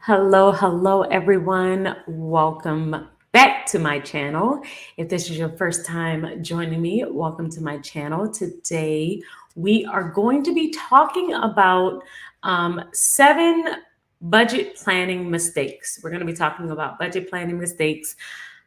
Hello, everyone. Welcome back to my channel. If this is your first time joining me, welcome to my channel. Today, we are going to be talking about seven budget planning mistakes. We're going to be talking about budget planning mistakes,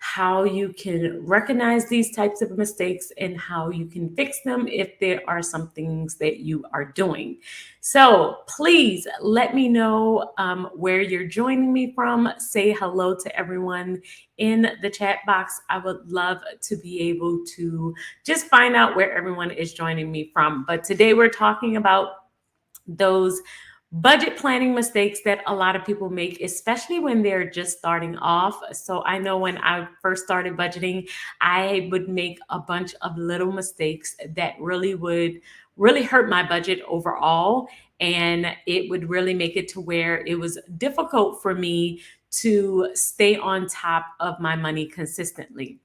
how you can recognize these types of mistakes, and how you can fix them if there are some things that you are doing. So please let me know where you're joining me from. Say hello to everyone in the chat box. I would love to be able to just find out where everyone is joining me from. But today we're talking about those budget planning mistakes that a lot of people make, especially when they're just starting off. So I know when I first started budgeting, I would make a bunch of little mistakes that really hurt my budget overall. And it would really make it to where it was difficult for me to stay on top of my money consistently.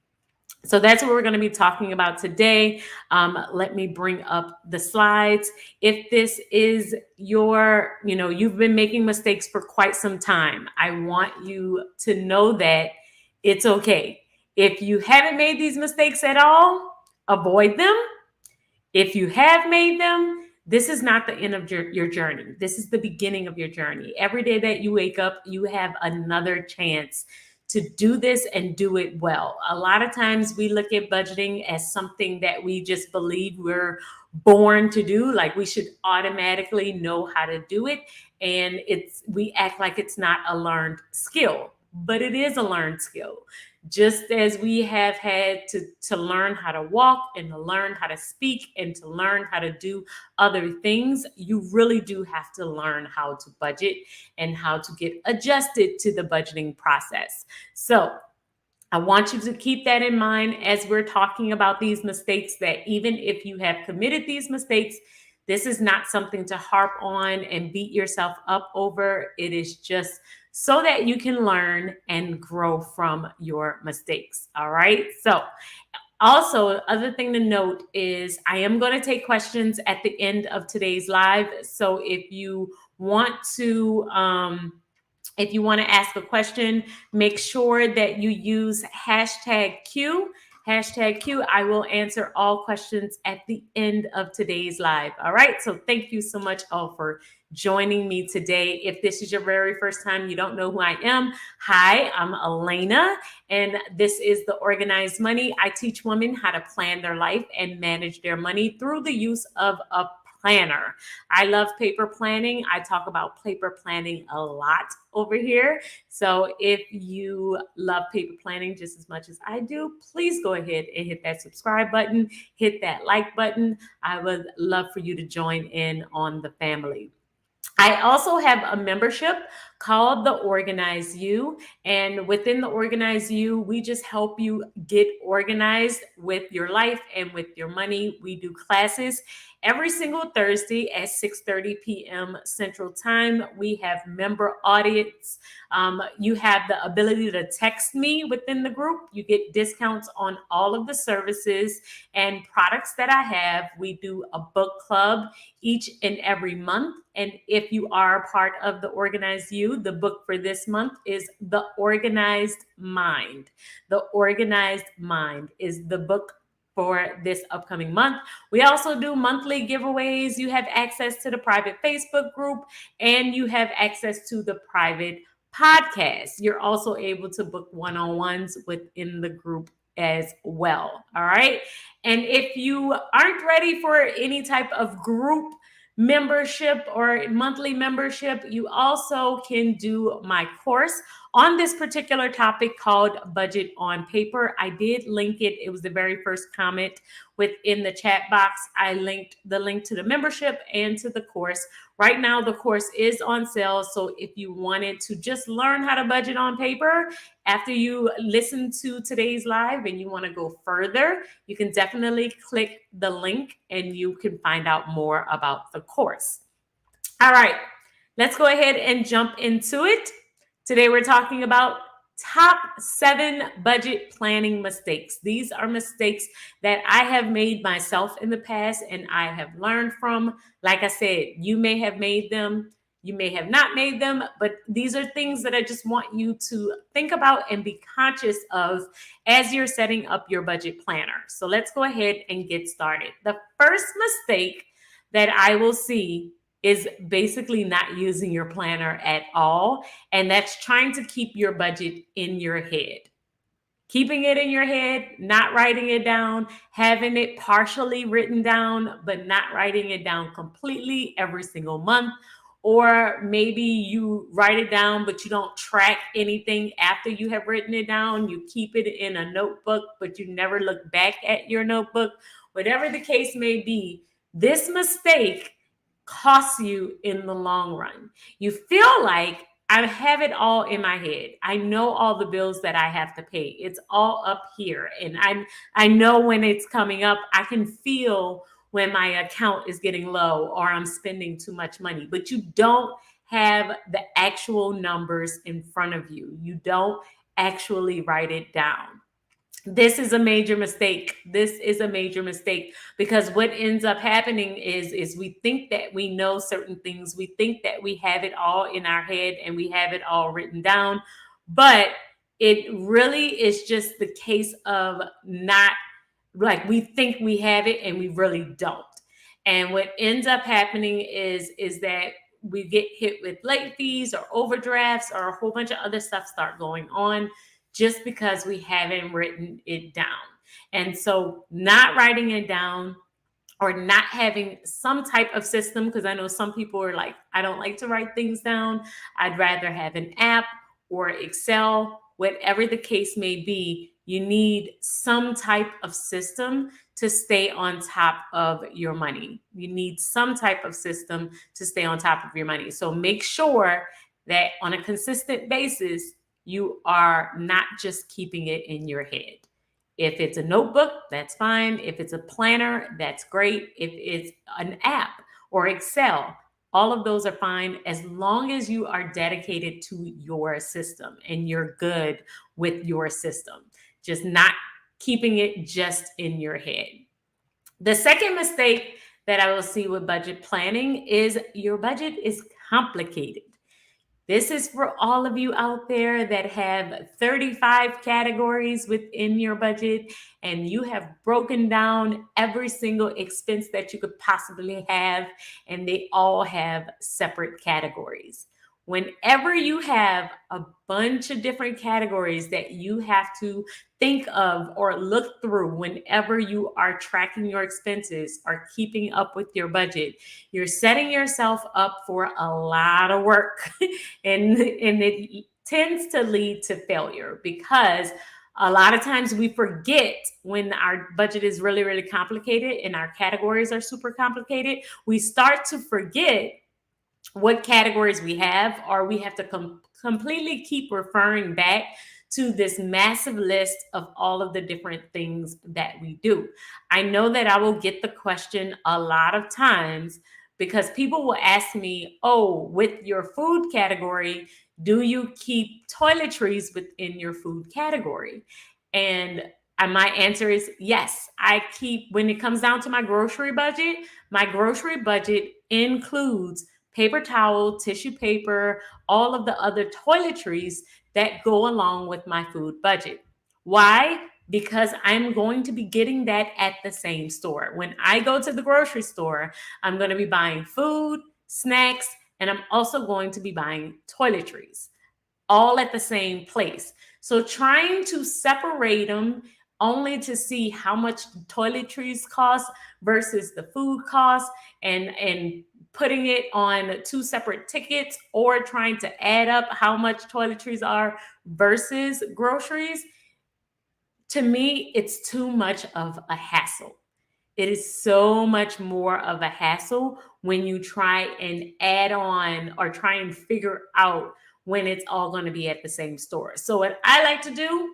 So that's what we're going to be talking about today. Let me bring up the slides. If this is you've been making mistakes for quite some time, I want you to know that it's okay. If you haven't made these mistakes at all, avoid them. If you have made them, this is not the end of your journey. This is the beginning of your journey. Every day that you wake up, you have another chance to do this and do it well. A lot of times we look at budgeting as something that we just believe we're born to do, like we should automatically know how to do it. And we act like it's not a learned skill, but it is a learned skill. Just as we have had to learn how to walk and to learn how to speak and to learn how to do other things, you really do have to learn how to budget and how to get adjusted to the budgeting process. So I want you to keep that in mind as we're talking about these mistakes, that even if you have committed these mistakes, this is not something to harp on and beat yourself up over. It is just so that you can learn and grow from your mistakes. All right. So, also, other thing to note is I am going to take questions at the end of today's live. So, want to, if you want to ask a question, make sure that you use hashtag Q. Hashtag Q. I will answer all questions at the end of today's live. All right. So thank you so much all for joining me today. If this is your very first time, you don't know who I am. Hi, I'm Elena, and this is the Organized Money. I teach women how to plan their life and manage their money through the use of a planner. I love paper planning. I talk about paper planning a lot over here. So if you love paper planning just as much as I do, please go ahead and hit that subscribe button, hit that like button. I would love for you to join in on the family. I also have a membership called the Organize You. And within the Organize You, we just help you get organized with your life and with your money. We do classes every single Thursday at 6:30 p.m. Central Time. We have member audience. You have the ability to text me within the group. You get discounts on all of the services and products that I have. We do a book club each and every month. And if you are a part of the Organized You, the book for this month is The Organized Mind. The Organized Mind is the book for this upcoming month. We also do monthly giveaways. You have access to the private Facebook group, and you have access to the private podcast. You're also able to book one-on-ones within the group as well. All right. And if you aren't ready for any type of group membership or monthly membership, you also can do my course on this particular topic called Budget on Paper. I did link it. It was the very first comment within the chat box. I linked the link to the membership and to the course. Right now, the course is on sale. So if you wanted to just learn how to budget on paper after you listen to today's live and you want to go further, you can definitely click the link and you can find out more about the course. All right, let's go ahead and jump into it. Today, we're talking about top 7 budget planning mistakes. These are mistakes that I have made myself in the past and I have learned from. Like I said, you may have made them. You may have not made them, but these are things that I just want you to think about and be conscious of as you're setting up your budget planner. So let's go ahead and get started. The first mistake that I will see is basically not using your planner at all. And that's trying to keep your budget in your head. Keeping it in your head, not writing it down, having it partially written down, but not writing it down completely every single month. Or maybe you write it down, but you don't track anything after you have written it down. You keep it in a notebook, but you never look back at your notebook. Whatever the case may be, this mistake costs you in the long run. You feel like I have it all in my head. I know all the bills that I have to pay. It's all up here. And I know when it's coming up. I can feel when my account is getting low or I'm spending too much money. But you don't have the actual numbers in front of you. You don't actually write it down. This is a major mistake. This is a major mistake because what ends up happening is we think that we know certain things. We think that we have it all in our head and we have it all written down, but it really is just the case of not, like, we think we have it and we really don't. And what ends up happening is that we get hit with late fees or overdrafts or a whole bunch of other stuff start going on just because we haven't written it down. And so not writing it down or not having some type of system, because I know some people are like, I don't like to write things down. I'd rather have an app or Excel, whatever the case may be. You need some type of system to stay on top of your money. You need some type of system to stay on top of your money. So make sure that on a consistent basis, you are not just keeping it in your head. If it's a notebook, that's fine. If it's a planner, that's great. If it's an app or Excel, all of those are fine as long as you are dedicated to your system and you're good with your system. Just not keeping it just in your head. The second mistake that I will see with budget planning is your budget is complicated. This is for all of you out there that have 35 categories within your budget and you have broken down every single expense that you could possibly have, and they all have separate categories. Whenever you have a bunch of different categories that you have to think of or look through whenever you are tracking your expenses or keeping up with your budget, you're setting yourself up for a lot of work. and it tends to lead to failure because a lot of times we forget when our budget is really, really complicated and our categories are super complicated. We start to forget what categories we have, or we have to completely keep referring back to this massive list of all of the different things that we do. I know that I will get the question a lot of times because people will ask me, oh, with your food category, do you keep toiletries within your food category? And my answer is yes. I keep, when it comes down to my grocery budget includes paper towel, tissue paper, all of the other toiletries that go along with my food budget. Why? Because I'm going to be getting that at the same store. When I go to the grocery store, I'm going to be buying food, snacks, and I'm also going to be buying toiletries, all at the same place. So trying to separate them only to see how much toiletries cost versus the food cost, and putting it on two separate tickets, or trying to add up how much toiletries are versus groceries, to me, it's too much of a hassle. It is so much more of a hassle when you try and add on or try and figure out when it's all going to be at the same store. So what I like to do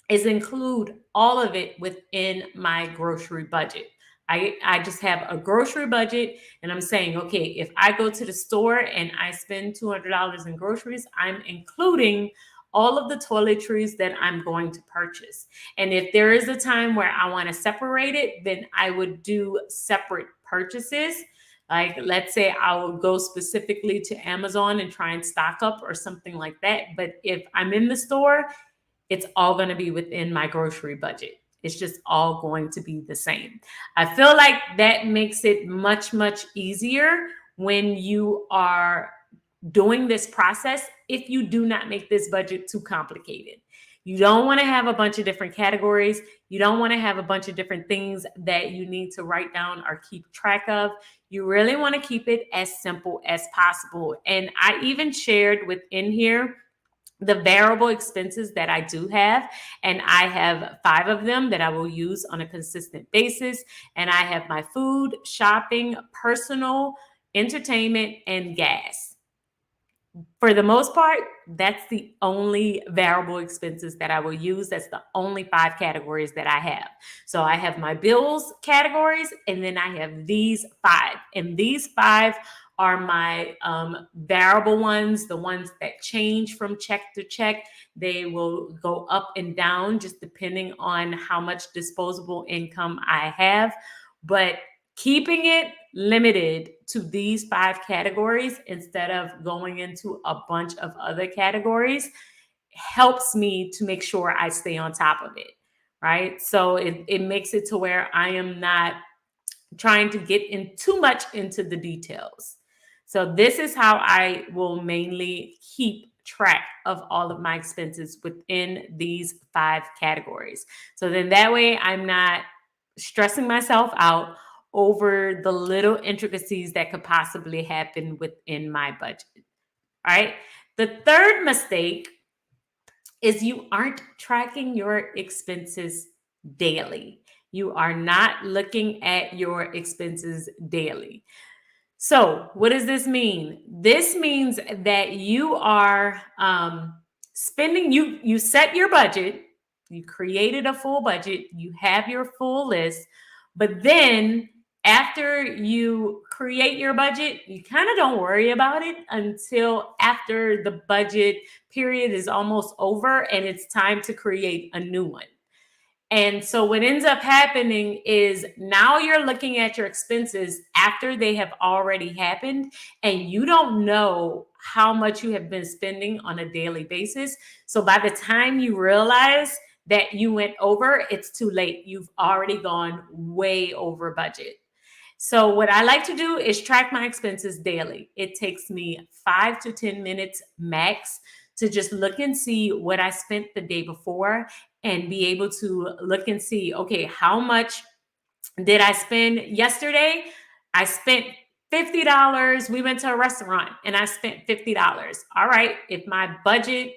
is include all of it within my grocery budget. I just have a grocery budget and I'm saying, okay, if I go to the store and I spend $200 in groceries, I'm including all of the toiletries that I'm going to purchase. And if there is a time where I want to separate it, then I would do separate purchases. Like, let's say I will go specifically to Amazon and try and stock up or something like that. But if I'm in the store, it's all going to be within my grocery budget. It's just all going to be the same. I feel like that makes it much, much easier when you are doing this process if you do not make this budget too complicated. You don't want to have a bunch of different categories. You don't want to have a bunch of different things that you need to write down or keep track of. You really want to keep it as simple as possible. And I even shared within here the variable expenses that I do have. And I have 5 of them that I will use on a consistent basis. And I have my food, shopping, personal, entertainment, and gas. For the most part, that's the only variable expenses that I will use. That's the only 5 categories that I have. So I have my bills categories, and then I have these 5. And these 5 are my variable ones, the ones that change from check to check. They will go up and down just depending on how much disposable income I have. But keeping it limited to these 5 categories instead of going into a bunch of other categories helps me to make sure I stay on top of it, right? So it makes it to where I am not trying to get in too much into the details. So this is how I will mainly keep track of all of my expenses within these 5 categories. So then that way I'm not stressing myself out over the little intricacies that could possibly happen within my budget. All right. The third mistake is you aren't tracking your expenses daily. You are not looking at your expenses daily. So, what does this mean? This means that you are spending. You set your budget. You created a full budget. You have your full list, but then after you create your budget, you kind of don't worry about it until after the budget period is almost over and it's time to create a new one. And so what ends up happening is now you're looking at your expenses after they have already happened, and you don't know how much you have been spending on a daily basis. So by the time you realize that you went over, it's too late. You've already gone way over budget. So what I like to do is track my expenses daily. It takes me 5 to 10 minutes max to just look and see what I spent the day before and be able to look and see, okay, how much did I spend yesterday? I spent $50. We went to a restaurant and I spent $50. All right, if my budget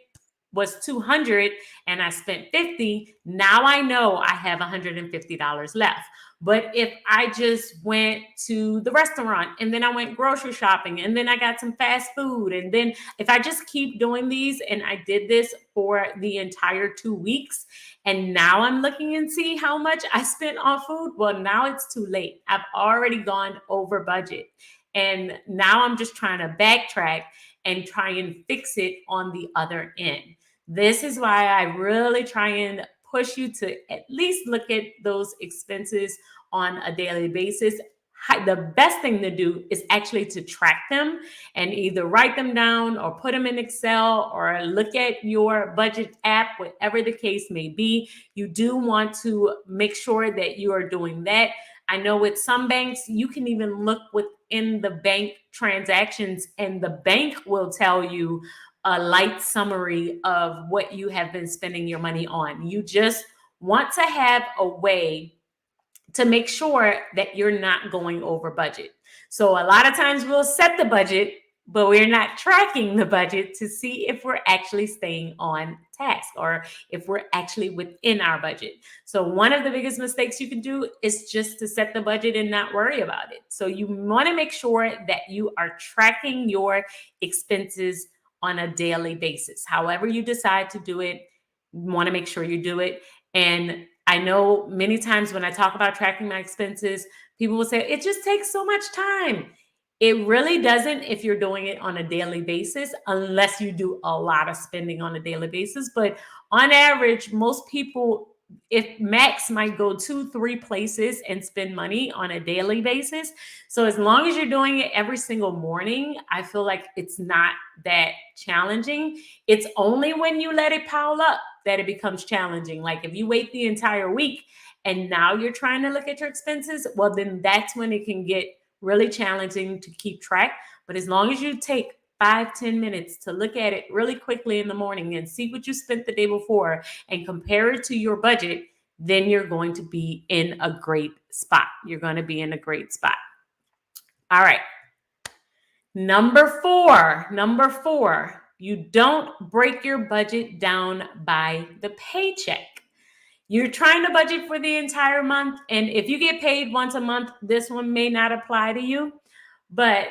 was 200 and I spent 50, now I know I have $150 left. But if I just went to the restaurant and then I went grocery shopping and then I got some fast food, and then if I just keep doing these and I did this for the entire 2 weeks, and now I'm looking and see how much I spent on food, well, now it's too late. I've already gone over budget. And now I'm just trying to backtrack and try and fix it on the other end. This is why I really try and push you to at least look at those expenses on a daily basis. The best thing to do is actually to track them and either write them down or put them in Excel or look at your budget app, whatever the case may be. You do want to make sure that you are doing that. I know with some banks, you can even look within the bank transactions and the bank will tell you a light summary of what you have been spending your money on. You just want to have a way to make sure that you're not going over budget. So a lot of times we'll set the budget, but we're not tracking the budget to see if we're actually staying on task or if we're actually within our budget. So one of the biggest mistakes you can do is just to set the budget and not worry about it. So you want to make sure that you are tracking your expenses on a daily basis. However you decide to do it, you want to make sure you do it. And I know many times when I talk about tracking my expenses, people will say, it just takes so much time. It really doesn't if you're doing it on a daily basis, unless you do a lot of spending on a daily basis. But on average, most people if Max might go 2-3 places and spend money on a daily basis. So as long as you're doing it every single morning, I feel like it's not that challenging. It's only when you let it pile up that it becomes challenging. Like if you wait the entire week and now you're trying to look at your expenses, well, then that's when it can get really challenging to keep track. But as long as you take 5-10 minutes to look at it really quickly in the morning and see what you spent the day before and compare it to your budget, then you're going to be in a great spot. You're going to be in a great spot. All right. Number four, you don't break your budget down by the paycheck. You're trying to budget for the entire month. And if you get paid once a month, this one may not apply to you. But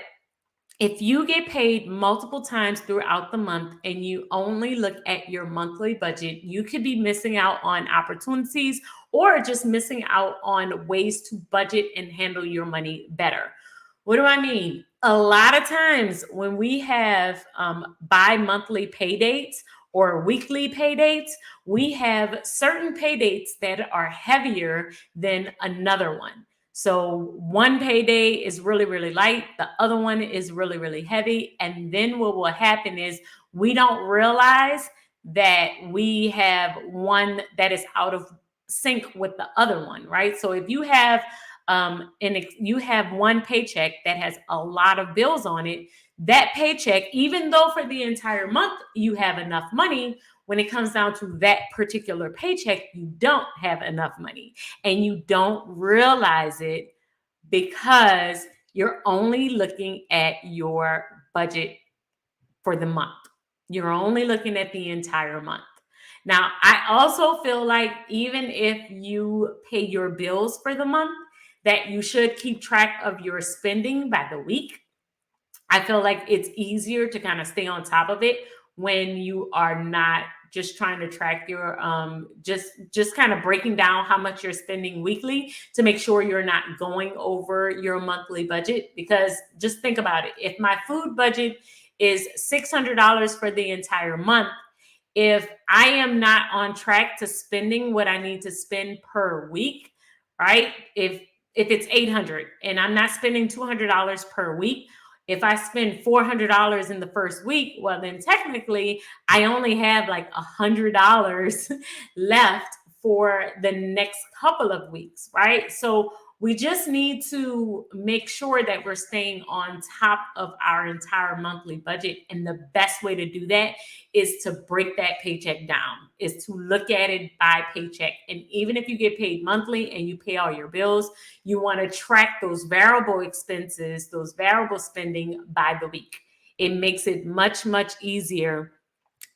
if you get paid multiple times throughout the month and you only look at your monthly budget, you could be missing out on opportunities or just missing out on ways to budget and handle your money better. What do I mean? A lot of times when we have bi-monthly pay dates or weekly pay dates, we have certain pay dates that are heavier than another one. So one payday is really, really light. The other one is really, really heavy. And then what will happen is we don't realize that we have one that is out of sync with the other one, right? So if you have you have one paycheck that has a lot of bills on it, that paycheck, even though for the entire month you have enough money, when it comes down to that particular paycheck, you don't have enough money and you don't realize it because you're only looking at your budget for the month. You're only looking at the entire month. Now, I also feel like even if you pay your bills for the month, that you should keep track of your spending by the week. I feel like it's easier to kind of stay on top of it when you are not just trying to track your just kind of breaking down how much you're spending weekly to make sure you're not going over your monthly budget. Because just think about it. If my food budget is $600 for the entire month, if I am not on track to spending what I need to spend per week, right? If it's 800 and I'm not spending $200 per week, if I spend $400 in the first week, well, then technically I only have like $100 left for the next couple of weeks, right? So we just need to make sure that we're staying on top of our entire monthly budget. And the best way to do that is to break that paycheck down, is to look at it by paycheck. And even if you get paid monthly and you pay all your bills, you want to track those variable expenses, those variable spending by the week. It makes it much, much easier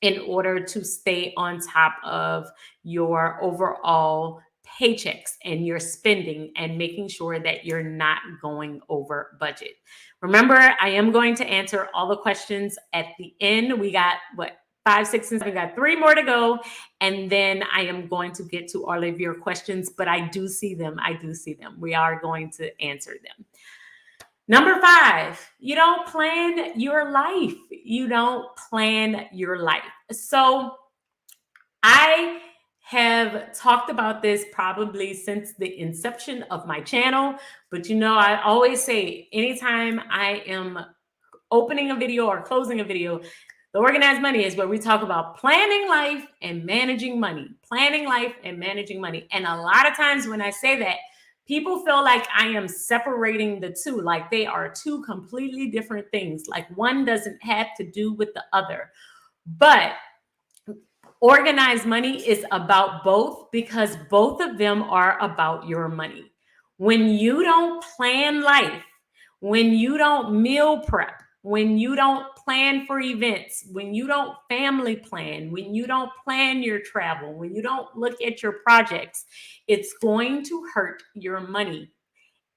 in order to stay on top of your overall paychecks and your spending and making sure that you're not going over budget. Remember, I am going to answer all the questions at the end. We got 5, 6, and 7. We got 3 more to go. And then I am going to get to all of your questions, but I do see them. We are going to answer them. Number 5, you don't plan your life. So I have talked about this probably since the inception of my channel, but I always say anytime I am opening a video or closing a video, the Organized Money is where we talk about planning life and managing money. And a lot of times when I say that, people feel like I am separating the two, like they are two completely different things, like one doesn't have to do with the other. But Organized Money is about both because both of them are about your money. When you don't plan life, when you don't meal prep, when you don't plan for events, when you don't family plan, when you don't plan your travel, when you don't look at your projects, it's going to hurt your money.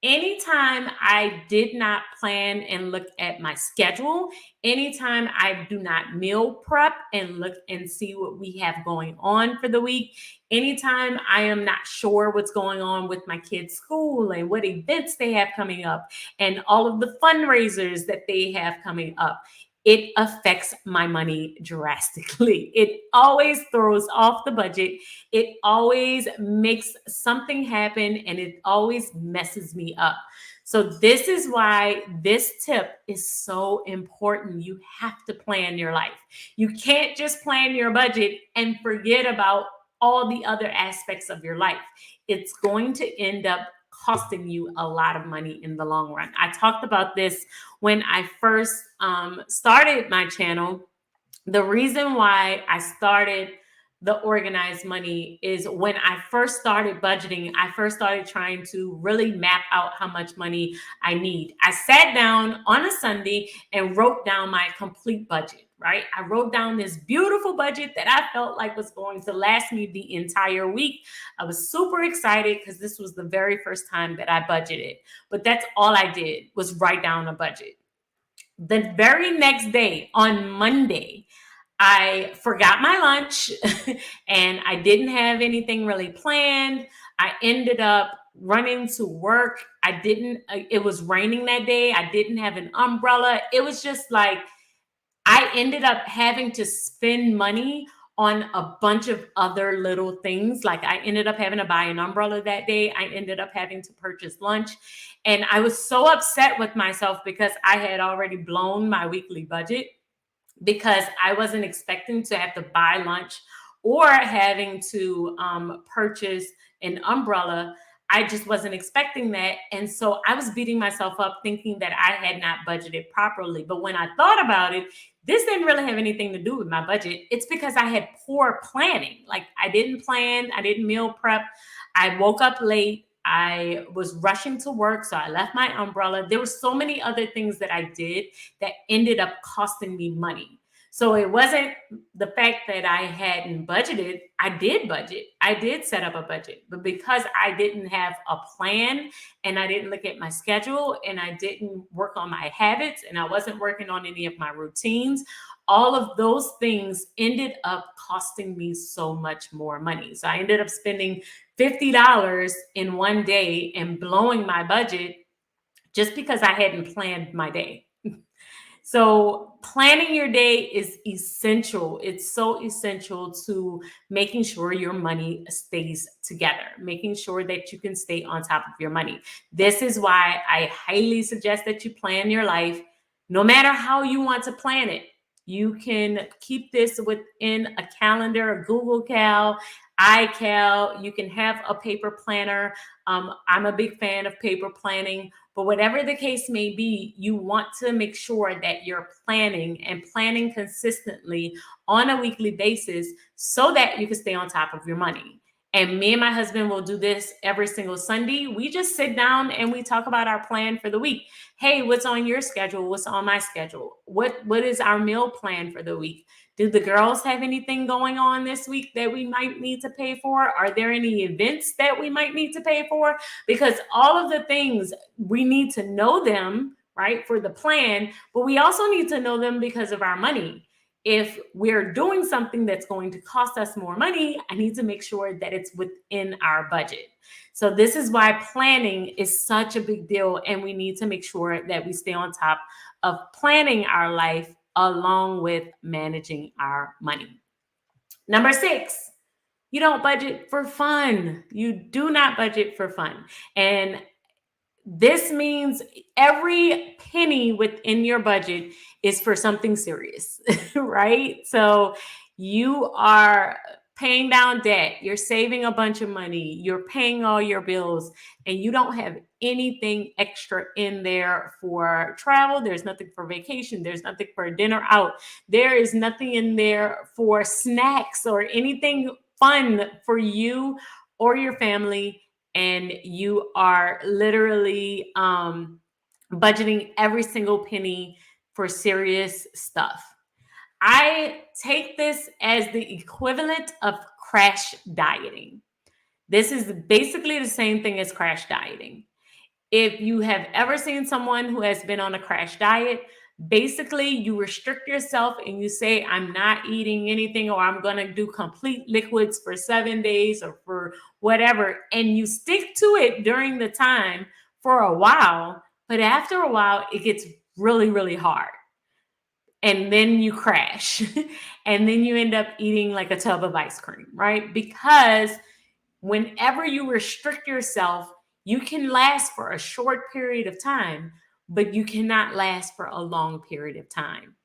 Anytime I did not plan and look at my schedule, anytime I do not meal prep and look and see what we have going on for the week, anytime I am not sure what's going on with my kids' school and what events they have coming up and all of the fundraisers that they have coming up, it affects my money drastically. It always throws off the budget. It always makes something happen and it always messes me up. So this is why this tip is so important. You have to plan your life. You can't just plan your budget and forget about all the other aspects of your life. It's going to end up costing you a lot of money in the long run. I talked about this when I first started my channel. The reason why I started the organized money is when I first started budgeting, I first started trying to really map out how much money I need. I sat down on a Sunday and wrote down my complete budget, right? I wrote down this beautiful budget that I felt like was going to last me the entire week. I was super excited because this was the very first time that I budgeted, but that's all I did was write down a budget. The very next day, on Monday, I forgot my lunch and I didn't have anything really planned. I ended up running to work. It was raining that day. I didn't have an umbrella. It was just like, I ended up having to spend money on a bunch of other little things. Like I ended up having to buy an umbrella that day. I ended up having to purchase lunch. And I was so upset with myself because I had already blown my weekly budget because I wasn't expecting to have to buy lunch or having to purchase an umbrella. I just wasn't expecting that. And so I was beating myself up thinking that I had not budgeted properly. But when I thought about it, this didn't really have anything to do with my budget. It's because I had poor planning. Like I didn't plan, I didn't meal prep. I woke up late. I was rushing to work, so I left my umbrella. There were so many other things that I did that ended up costing me money. So it wasn't the fact that I hadn't budgeted. I did budget. I did set up a budget. But because I didn't have a plan and I didn't look at my schedule and I didn't work on my habits and I wasn't working on any of my routines, all of those things ended up costing me so much more money. So I ended up spending $50 in one day and blowing my budget just because I hadn't planned my day. So planning your day is essential. It's so essential to making sure your money stays together, making sure that you can stay on top of your money. This is why I highly suggest that you plan your life, no matter how you want to plan it. You can keep this within a calendar, a Google Cal, iCal. You can have a paper planner. I'm a big fan of paper planning. But whatever the case may be, you want to make sure that you're planning and planning consistently on a weekly basis so that you can stay on top of your money. And me and my husband will do this every single Sunday. We just sit down and we talk about our plan for the week. Hey, what's on your schedule? What's on my schedule? What is our meal plan for the week? Do the girls have anything going on this week that we might need to pay for? Are there any events that we might need to pay for? Because all of the things, we need to know them, right, for the plan, but we also need to know them because of our money. If we're doing something that's going to cost us more money, I need to make sure that it's within our budget. So this is why planning is such a big deal, and we need to make sure that we stay on top of planning our life along with managing our money. Number 6, you don't budget for fun. You do not budget for fun. And this means every penny within your budget is for something serious, right? So you are paying down debt, you're saving a bunch of money, you're paying all your bills, and you don't have anything extra in there for travel. There's nothing for vacation. There's nothing for dinner out. There is nothing in there for snacks or anything fun for you or your family. And you are literally budgeting every single penny for serious stuff. I take this as the equivalent of crash dieting. This is basically the same thing as crash dieting. If you have ever seen someone who has been on a crash diet, basically you restrict yourself and you say, I'm not eating anything, or I'm going to do complete liquids for 7 days or for whatever. And you stick to it during the time for a while, but after a while, it gets really, really hard. and then you crash and then you end up eating like a tub of ice cream, right? Because whenever you restrict yourself, you can last for a short period of time, but you cannot last for a long period of time.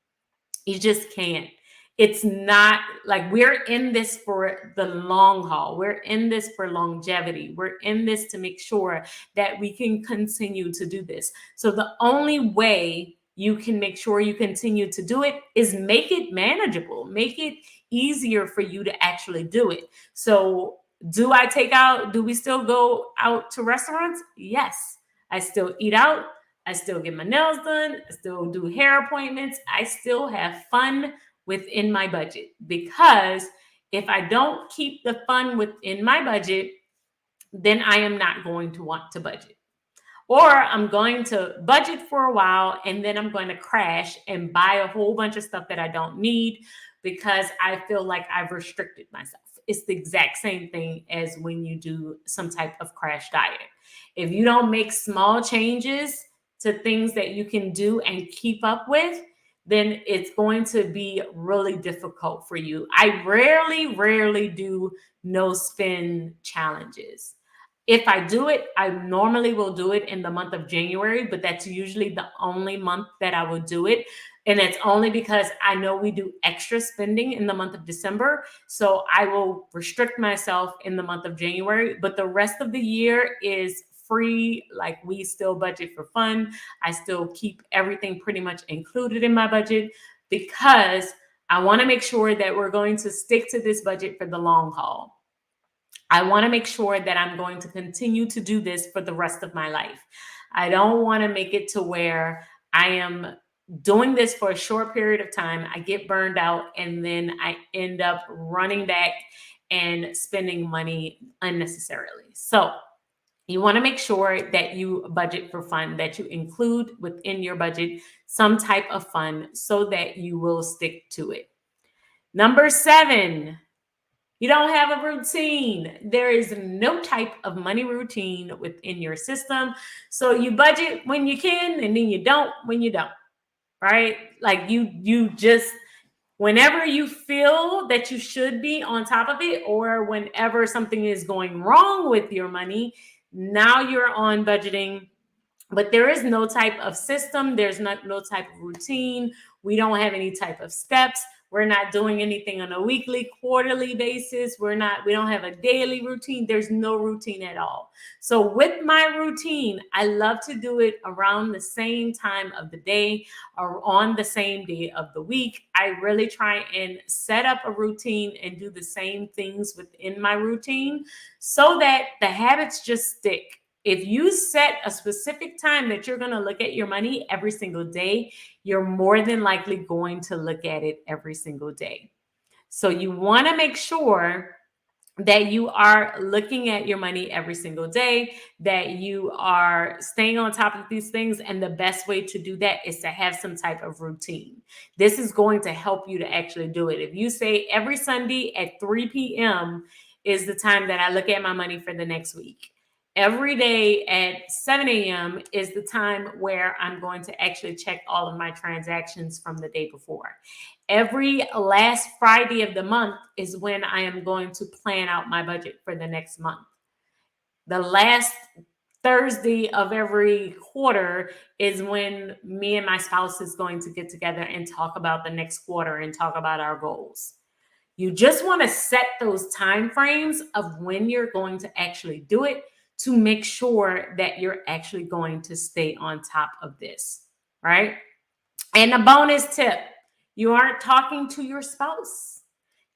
You just can't. It's not like we're in this for the long haul. We're in this for longevity. We're in this to make sure that we can continue to do this. So the only way you can make sure you continue to do it is make it manageable, make it easier for you to actually do it. So, do we still go out to restaurants? Yes. I still eat out. I still get my nails done. I still do hair appointments. I still have fun within my budget, because if I don't keep the fun within my budget, then I am not going to want to budget. Or I'm going to budget for a while and then I'm going to crash and buy a whole bunch of stuff that I don't need because I feel like I've restricted myself. It's the exact same thing as when you do some type of crash diet. If you don't make small changes to things that you can do and keep up with, then it's going to be really difficult for you. I rarely do no spend challenges. If I do it, I normally will do it in the month of January, but that's usually the only month that I will do it. And it's only because I know we do extra spending in the month of December. So I will restrict myself in the month of January, but the rest of the year is free. Like, we still budget for fun. I still keep everything pretty much included in my budget because I want to make sure that we're going to stick to this budget for the long haul. I want to make sure that I'm going to continue to do this for the rest of my life. I don't want to make it to where I am doing this for a short period of time, I get burned out, and then I end up running back and spending money unnecessarily. So, you want to make sure that you budget for fun, that you include within your budget some type of fun so that you will stick to it. Number 7, you don't have a routine. There is no type of money routine within your system. So you budget when you can and then you don't when you don't, right? Like you just, whenever you feel that you should be on top of it, or whenever something is going wrong with your money, now you're on budgeting. But there is no type of system. There's no type of routine. We don't have any type of steps. We're not doing anything on a weekly, quarterly basis. We don't have a daily routine. There's no routine at all. So with my routine, I love to do it around the same time of the day or on the same day of the week. I really try and set up a routine and do the same things within my routine so that the habits just stick. If you set a specific time that you're going to look at your money every single day, you're more than likely going to look at it every single day. So you want to make sure that you are looking at your money every single day, that you are staying on top of these things. And the best way to do that is to have some type of routine. This is going to help you to actually do it. If you say every Sunday at 3 p.m. is the time that I look at my money for the next week, every day at 7 a.m. is the time where I'm going to actually check all of my transactions from the day before. Every last Friday of the month is when I am going to plan out my budget for the next month. The last Thursday of every quarter is when me and my spouse is going to get together and talk about the next quarter and talk about our goals. You just want to set those time frames of when you're going to actually do it to make sure that you're actually going to stay on top of this, right? And a bonus tip, you aren't talking to your spouse.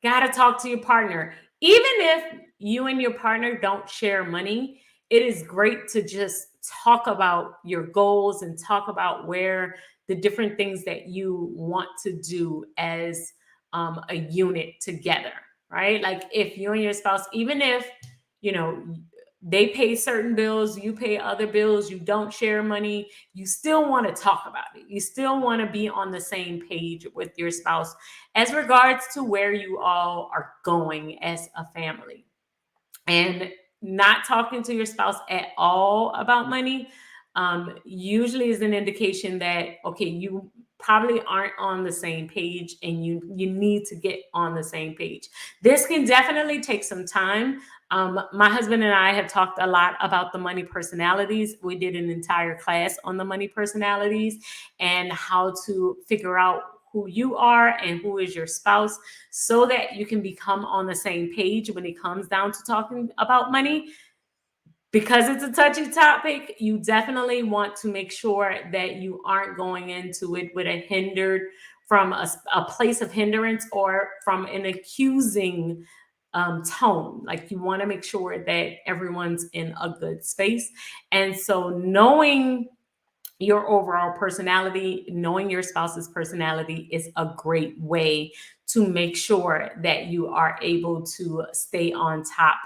Got to talk to your partner. Even if you and your partner don't share money, it is great to just talk about your goals and talk about where the different things that you want to do as a unit together, right? Like, if you and your spouse, even if, you know, they pay certain bills, you pay other bills, you don't share money, you still want to talk about it. You still want to be on the same page with your spouse as regards to where you all are going as a family. And not talking to your spouse at all about money usually is an indication that, okay, you probably aren't on the same page, and you need to get on the same page. This can definitely take some time. My husband and I have talked a lot about the money personalities. We did an entire class on the money personalities and how to figure out who you are and who is your spouse, so that you can become on the same page when it comes down to talking about money. Because it's a touchy topic, you definitely want to make sure that you aren't going into it with a hindered, from a place of hindrance, or from an accusing tone. Like, you want to make sure that everyone's in a good space. And so, knowing your overall personality, knowing your spouse's personality, is a great way to make sure that you are able to stay on top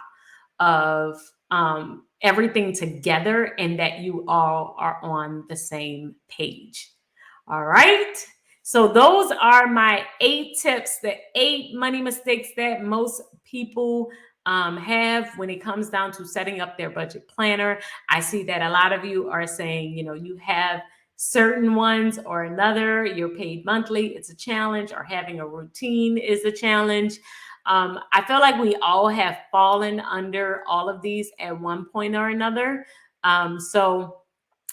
of everything together, and that you all are on the same page. All right. So those are my 8 tips, the 8 money mistakes that most people have when it comes down to setting up their budget planner. I see that a lot of you are saying, you have certain ones or another. You're paid monthly, it's a challenge, or having a routine is a challenge. I feel like we all have fallen under all of these at one point or another. So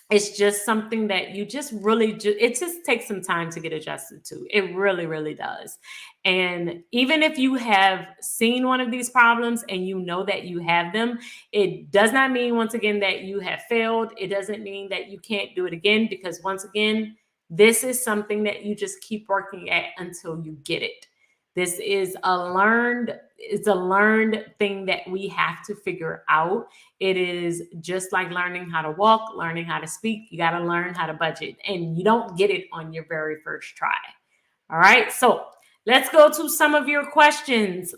it's just something that you just really it just takes some time to get adjusted to. It really, really does. And even if you have seen one of these problems and you know that you have them, it does not mean, once again, that you have failed. It doesn't mean that you can't do it again, because, once again, this is something that you just keep working at until you get it. This is it's a learned thing that we have to figure out. It is just like learning how to walk, learning how to speak. You got to learn how to budget, and you don't get it on your very first try. All right. So let's go to some of your questions.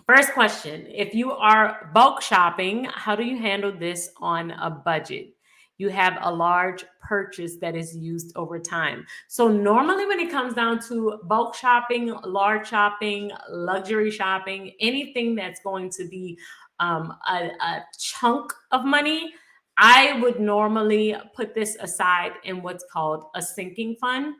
First question: if you are bulk shopping, how do you handle this on a budget? You have a large purchase that is used over time. So normally, when it comes down to bulk shopping, large shopping, luxury shopping, anything that's going to be a chunk of money, I would normally put this aside in what's called a sinking fund,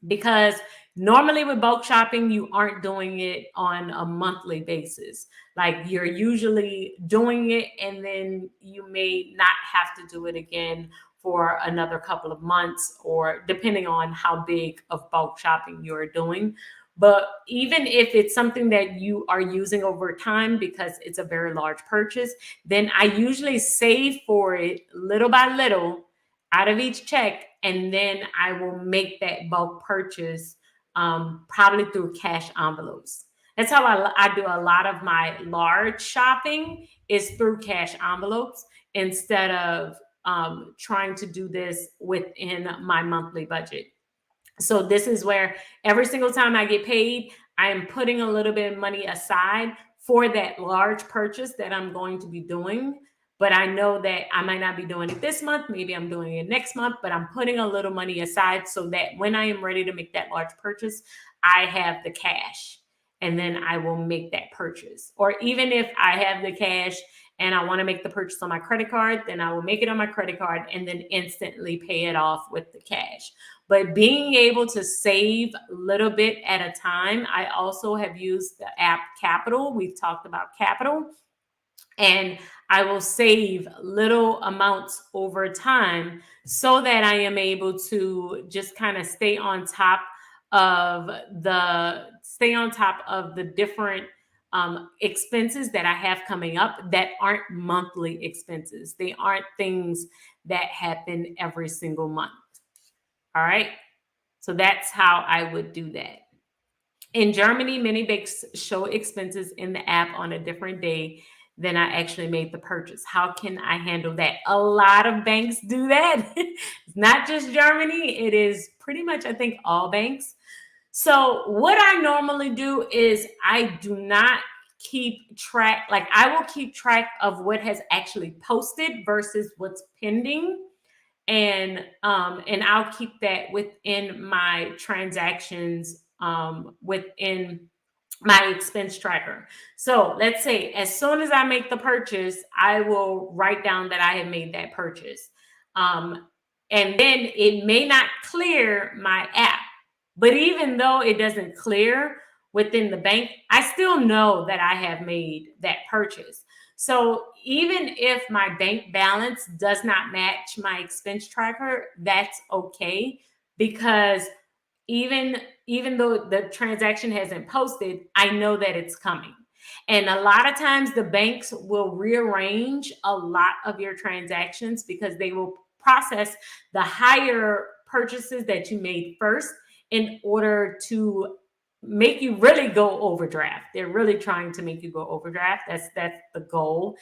because normally with bulk shopping, you aren't doing it on a monthly basis. Like, you're usually doing it, and then you may not have to do it again for another couple of months, or depending on how big of bulk shopping you're doing. But even if it's something that you are using over time because it's a very large purchase, then I usually save for it little by little out of each check, and then I will make that bulk purchase, probably through cash envelopes. That's how I do a lot of my large shopping, is through cash envelopes, instead of trying to do this within my monthly budget. So this is where every single time I get paid, I am putting a little bit of money aside for that large purchase that I'm going to be doing. But I know that I might not be doing it this month. Maybe I'm doing it next month, but I'm putting a little money aside so that when I am ready to make that large purchase, I have the cash, and then I will make that purchase. Or even if I have the cash and I want to make the purchase on my credit card, then I will make it on my credit card and then instantly pay it off with the cash. But being able to save a little bit at a time, I also have used the app Capital. We've talked about Capital. And I will save little amounts over time, so that I am able to just kind of stay on top of the different expenses that I have coming up, that aren't monthly expenses. They aren't things that happen every single month. All right. So that's how I would do that. In Germany, many banks show expenses in the app on a different day than I actually made the purchase. How can I handle that? A lot of banks do that. It's not just Germany. It is pretty much, I think, all banks. So what I normally do is I do not keep track. Like, I will keep track of what has actually posted versus what's pending, and I'll keep that within my transactions, within my expense tracker. So let's say as soon as I make the purchase, I will write down that I have made that purchase. Um, and then it may not clear my app. But even though it doesn't clear within the bank, I still know that I have made that purchase. So even if my bank balance does not match my expense tracker, that's okay, because even even though the transaction hasn't posted, I know that it's coming. And a lot of times the banks will rearrange a lot of your transactions because they will process the higher purchases that you made first in order to make you really go overdraft. They're really trying to make you go overdraft. That's the goal.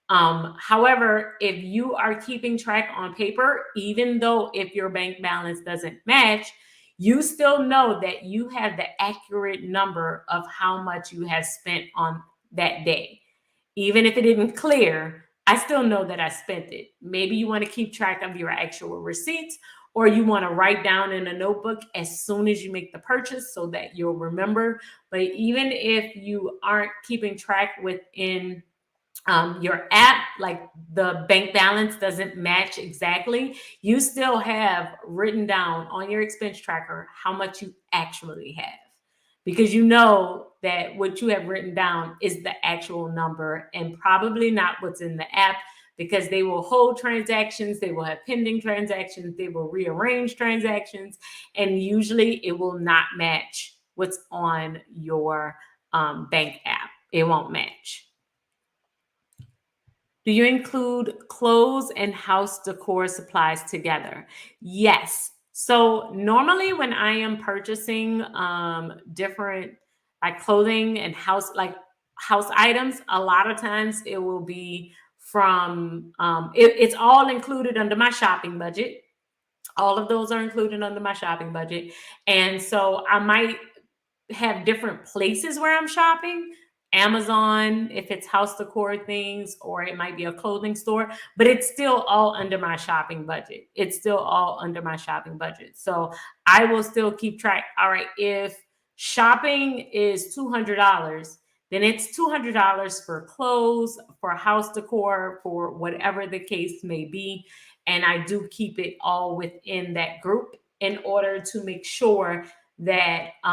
However, if you are keeping track on paper, even though if your bank balance doesn't match, you still know that you have the accurate number of how much you have spent on that day. Even if it didn't clear, I still know that I spent it. Maybe you want to keep track of your actual receipts, or you want to write down in a notebook as soon as you make the purchase so that you'll remember. But even if you aren't keeping track within your app, like the bank balance doesn't match exactly, you still have written down on your expense tracker how much you actually have, because you know that what you have written down is the actual number and probably not what's in the app, because they will hold transactions, they will have pending transactions, they will rearrange transactions, and usually it will not match what's on your bank app. It won't match. Do you include clothes and house decor supplies together? Yes. So normally when I am purchasing different like clothing and house items, a lot of times it will be from it's all included under my shopping budget. All of those are included under my shopping budget. And so I might have different places where I'm shopping. Amazon, if it's house decor things, or it might be a clothing store, but it's still all under my shopping budget. It's still all under my shopping budget. So I will still keep track. All right, if shopping is $200, then it's $200 for clothes, for house decor, for whatever the case may be. And I do keep it all within that group in order to make sure that I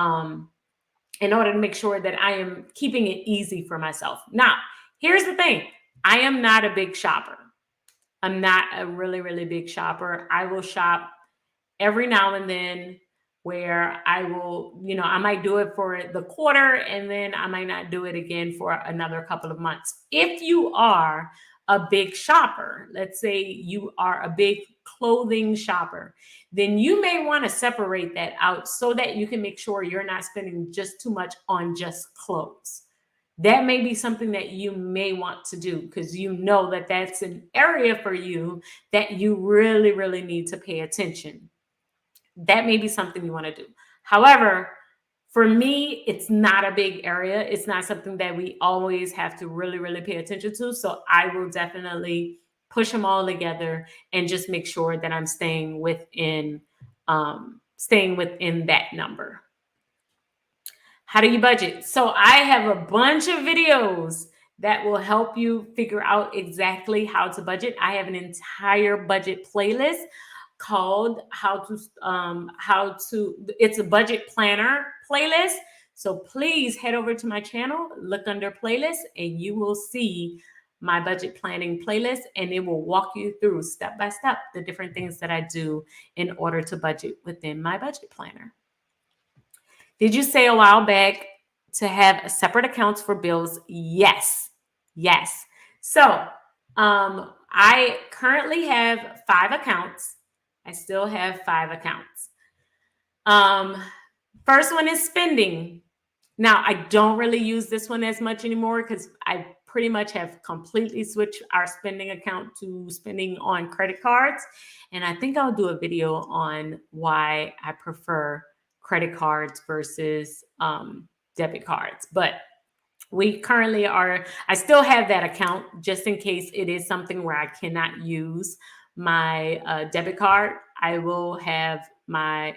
am keeping it easy for myself. Now, here's the thing. I am not a big shopper. I'm not a really, really big shopper. I will shop every now and then, where I will, I might do it for the quarter and then I might not do it again for another couple of months. If you are a big shopper, let's say you are a big clothing shopper, then you may want to separate that out so that you can make sure you're not spending just too much on just clothes. That may be something that you may want to do, because you know that that's an area for you that you really, really need to pay attention. That may be something you want to do. However, for me, it's not a big area. It's not something that we always have to really, really pay attention to. So I will definitely push them all together and just make sure that I'm staying within that number. How do you budget? So I have a bunch of videos that will help you figure out exactly how to budget. I have an entire budget playlist called it's a budget planner playlist. So please head over to my channel, look under playlist, and you will see my budget planning playlist, and it will walk you through step by step the different things that I do in order to budget within my budget planner. Did you say a while back to have separate accounts for bills? Yes. So I currently have 5 accounts. I still have 5 accounts. First one is spending. Now, I don't really use this one as much anymore because I pretty much have completely switched our spending account to spending on credit cards. And I think I'll do a video on why I prefer credit cards versus debit cards. But we currently I still have that account just in case it is something where I cannot use my debit card. I will have my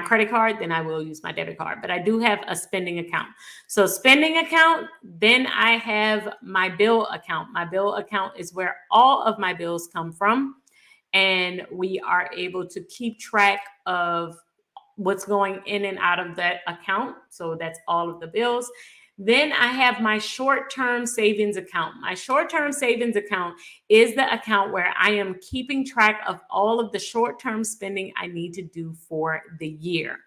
credit card, then I will use my debit card. But I do have a spending account. So spending account, then I have my bill account. My bill account is where all of my bills come from. and we are able to keep track of what's going in and out of that account. So that's all of the bills. Then I have my short-term savings account. My short-term savings account is the account where I am keeping track of all of the short-term spending I need to do for the year.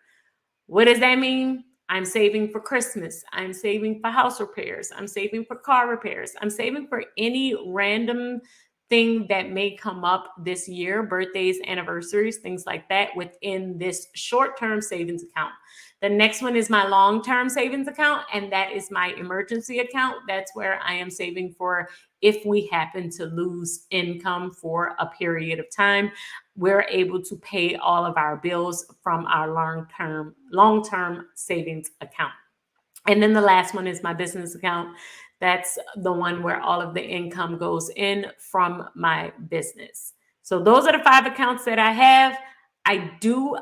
What does that mean? I'm saving for Christmas. I'm saving for house repairs. I'm saving for car repairs. I'm saving for any random thing that may come up this year, birthdays, anniversaries, things like that within this short-term savings account. The next one is my long-term savings account, and that is my emergency account. That's where I am saving for if we happen to lose income for a period of time. We're able to pay all of our bills from our long-term savings account. And then the last one is my business account. That's the one where all of the income goes in from my business. So those are the 5 accounts that I have. I do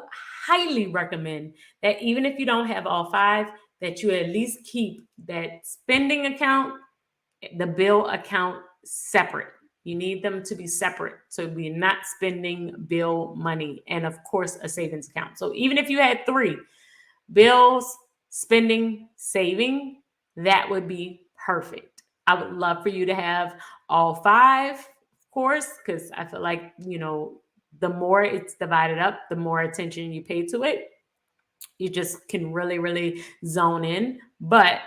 highly recommend that even if you don't have all 5, that you at least keep that spending account, the bill account separate. You need them to be separate so we're not spending bill money, and of course a savings account. So even if you had 3, bills, spending, saving, that would be perfect. I would love for you to have all 5, of course, because I feel like, the more it's divided up, the more attention you pay to it. You just can really, really zone in. But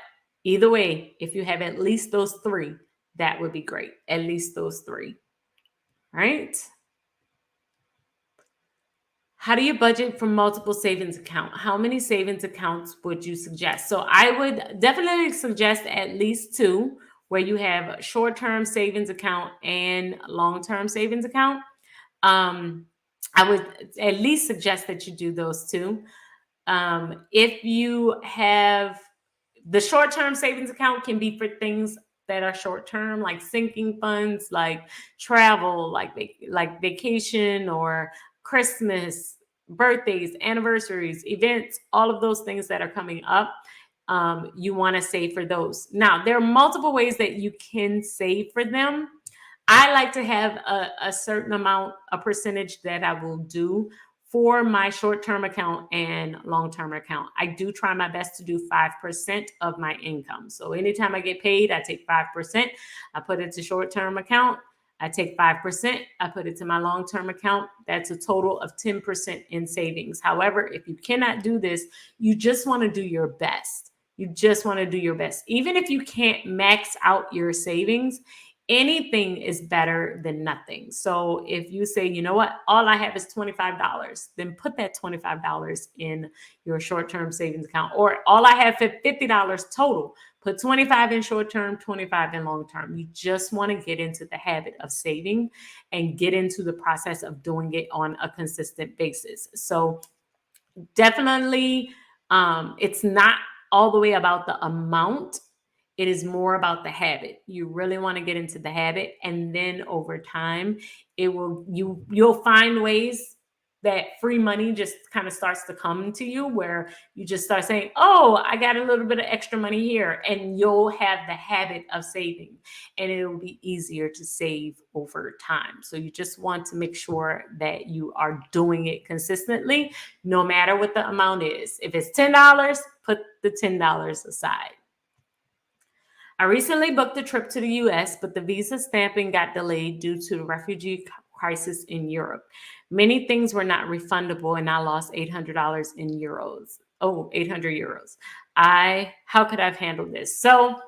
either way, if you have at least those 3, that would be great. At least those 3. Right? How do you budget for multiple savings accounts? How many savings accounts would you suggest? So I would definitely suggest at least 2, where you have a short-term savings account and long-term savings account. I would at least suggest that you do those 2. If you have the short-term savings account, can be for things that are short-term, like sinking funds, like travel, like vacation or Christmas, birthdays, anniversaries, events, all of those things that are coming up. You want to save for those. Now, there are multiple ways that you can save for them. I like to have a certain amount, a percentage that I will do for my short-term account and long-term account. I do try my best to do 5% of my income. So anytime I get paid, I take 5%. I put it to short-term account. I take 5%. I put it to my long-term account. That's a total of 10% in savings. However, if you cannot do this, you just want to do your best. You just want to do your best. Even if you can't max out your savings, anything is better than nothing. So if you say, you know what, all I have is $25, then put that $25 in your short-term savings account. Or all I have is $50 total. Put 25 in short-term, 25 in long-term. You just want to get into the habit of saving and get into the process of doing it on a consistent basis. So definitely, it's not all the way about the amount. It is more about the habit. You really want to get into the habit, and then over time, you'll find ways that free money just kind of starts to come to you, where you just start saying, "Oh, I got a little bit of extra money here," and you'll have the habit of saving, and it'll be easier to save over time. So you just want to make sure that you are doing it consistently, no matter what the amount is. If it's $10, put the $10 aside. I recently booked a trip to the US, but the visa stamping got delayed due to the refugee crisis in Europe. Many things were not refundable, and I lost $800 in euros. Oh, 800 euros. How could I have handled this? So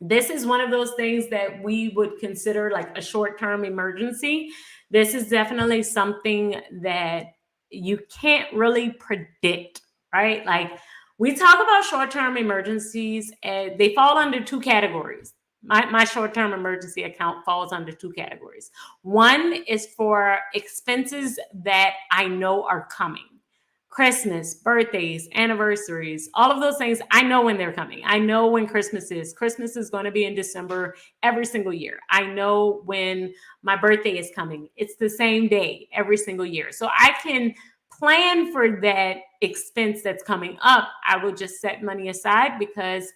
this is one of those things that we would consider like a short-term emergency. This is definitely something that you can't really predict, right? Like, we talk about short-term emergencies, and they fall under 2 categories. My short-term emergency account falls under 2 categories. One is for expenses that I know are coming. Christmas, birthdays, anniversaries, all of those things, I know when they're coming. I know when Christmas is. Christmas is going to be in December every single year. I know when my birthday is coming. It's the same day every single year. So I can plan for that expense that's coming up. I will just set money aside because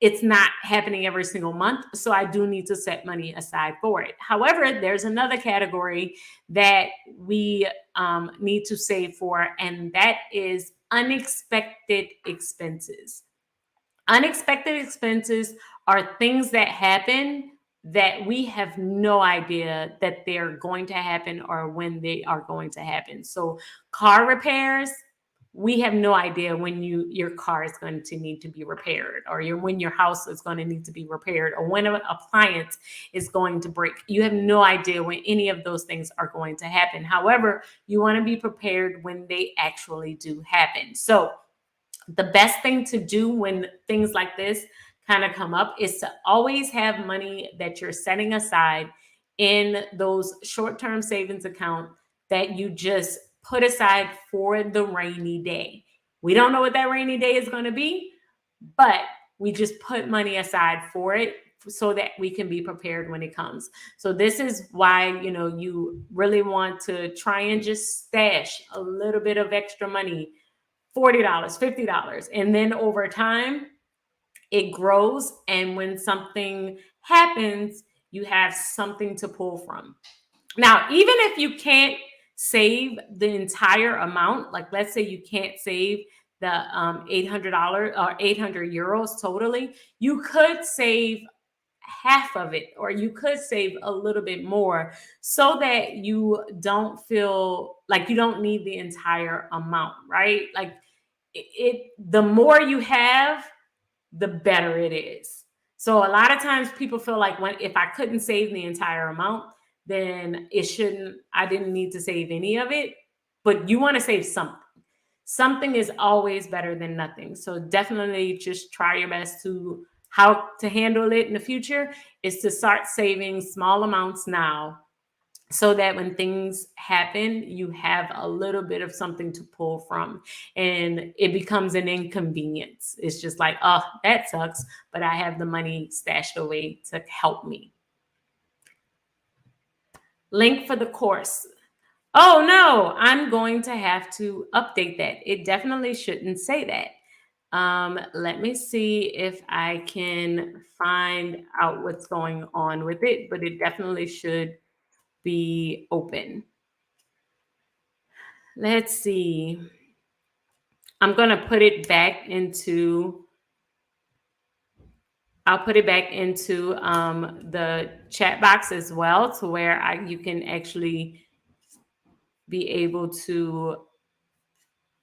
it's not happening every single month. So I do need to set money aside for it. However, there's another category that we need to save for, and that is unexpected expenses. Unexpected expenses are things that happen that we have no idea that they're going to happen or when they are going to happen. So car repairs, we have no idea when your car is going to need to be repaired, or when your house is going to need to be repaired, or when an appliance is going to break. You have no idea when any of those things are going to happen. However, you want to be prepared when they actually do happen. So the best thing to do when things like this kind of come up is to always have money that you're setting aside in those short-term savings account that you just put aside for the rainy day. We don't know what that rainy day is going to be, but we just put money aside for it so that we can be prepared when it comes. So this is why, you really want to try and just stash a little bit of extra money, $40, $50. And then over time, it grows. And when something happens, you have something to pull from. Now, even if you can't save the entire amount, like let's say you can't save the $800 or 800 euros totally, you could save half of it, or you could save a little bit more so that you don't feel like you don't need the entire amount, right? Like the more you have, the better it is. So a lot of times people feel like if I couldn't save the entire amount, then I didn't need to save any of it. But you want to save something. Something is always better than nothing. So definitely just try your best to how to handle it in the future is to start saving small amounts now, so that when things happen, you have a little bit of something to pull from, and it becomes an inconvenience. It's just like, oh, that sucks, but I have the money stashed away to help me. Link for the course. Oh no, I'm going to have to update that. It definitely shouldn't say that. Let me see if I can find out what's going on with it, but it definitely should be open. Let's see. I'm going to put it back into, I'll put it back into the chat box as well, to where you can actually be able to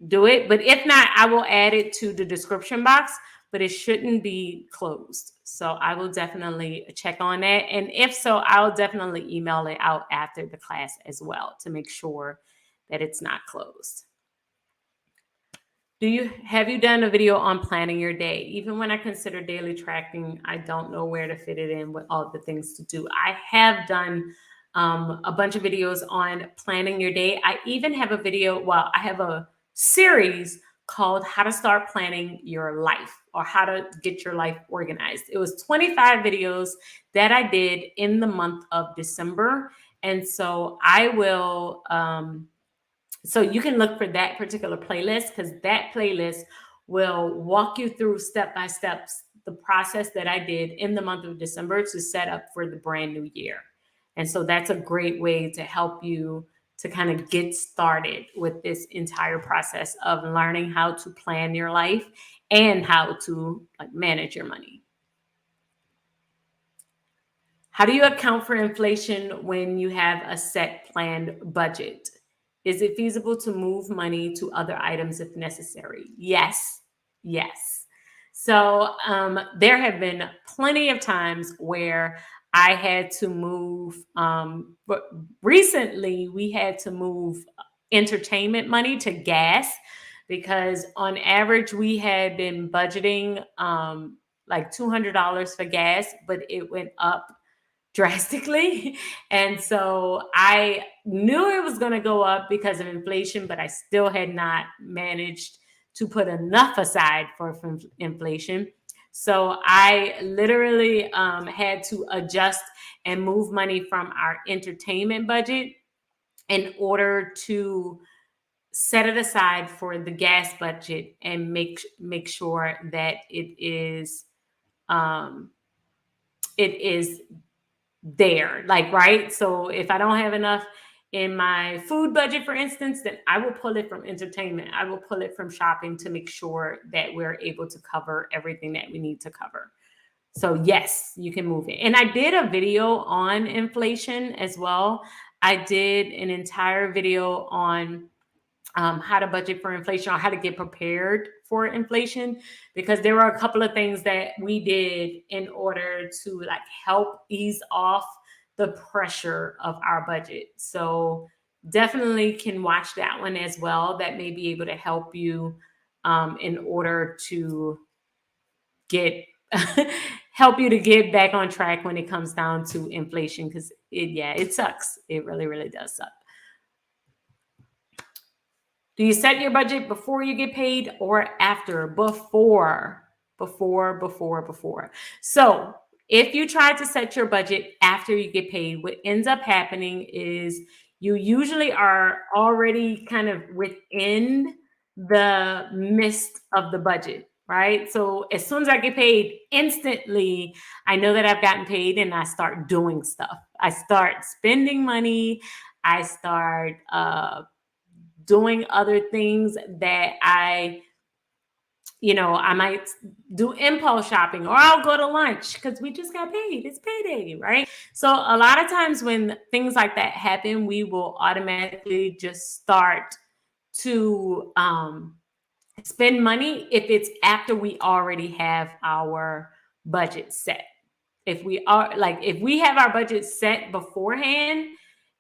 do it. But if not, I will add it to the description box, but it shouldn't be closed. So I will definitely check on that. And if so, I'll definitely email it out after the class as well to make sure that it's not closed. Have you done a video on planning your day? Even when I consider daily tracking, I don't know where to fit it in with all the things to do. I have done a bunch of videos on planning your day. I even have a video, I have a series called How to Start Planning Your Life, or How to Get Your Life Organized. It was 25 videos that I did in the month of December. And so I will... So you can look for that particular playlist, because that playlist will walk you through step by step the process that I did in the month of December to set up for the brand new year. And so that's a great way to help you to kind of get started with this entire process of learning how to plan your life and how to manage your money. How do you account for inflation when you have a set planned budget? Is it feasible to move money to other items if necessary? Yes. Yes. So there have been plenty of times where I had to move, but recently we had to move entertainment money to gas, because on average we had been budgeting like $200 for gas, but it went up drastically. And so I knew it was going to go up because of inflation, but I still had not managed to put enough aside for inflation. So I literally had to adjust and move money from our entertainment budget in order to set it aside for the gas budget and make sure that it is it is there, like, right? So if I don't have enough in my food budget, for instance, then I will pull it from entertainment. I will pull it from shopping to make sure that we're able to cover everything that we need to cover. So yes, you can move it. And I did a video on inflation as well. I did an entire video on how to budget for inflation or how to get prepared for inflation, because there were a couple of things that we did in order to like help ease off the pressure of our budget. So definitely can watch that one as well. That may be able to help you in order to get help you to get back on track when it comes down to inflation, because it sucks. It really, really does suck. Do you set your budget before you get paid or after? Before. So if you try to set your budget after you get paid, what ends up happening is you usually are already kind of within the midst of the budget, right? So as soon as I get paid, instantly, I know that I've gotten paid and I start doing stuff. I start spending money. I start doing other things that I might do impulse shopping, or I'll go to lunch because we just got paid. It's payday, right? So a lot of times when things like that happen, we will automatically just start to spend money if it's after we already have our budget set. If we have our budget set beforehand,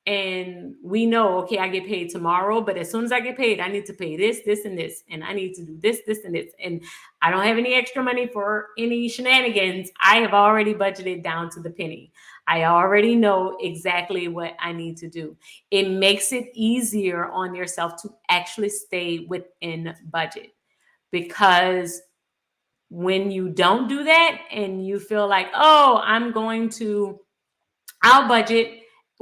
and we know, okay, I get paid tomorrow, but as soon as I get paid, I need to pay this, this, and this, and I need to do this, this, and this, and I don't have any extra money for any shenanigans. I have already budgeted down to the penny. I already know exactly what I need to do. It makes it easier on yourself to actually stay within budget, because when you don't do that and you feel like, oh, I'll budget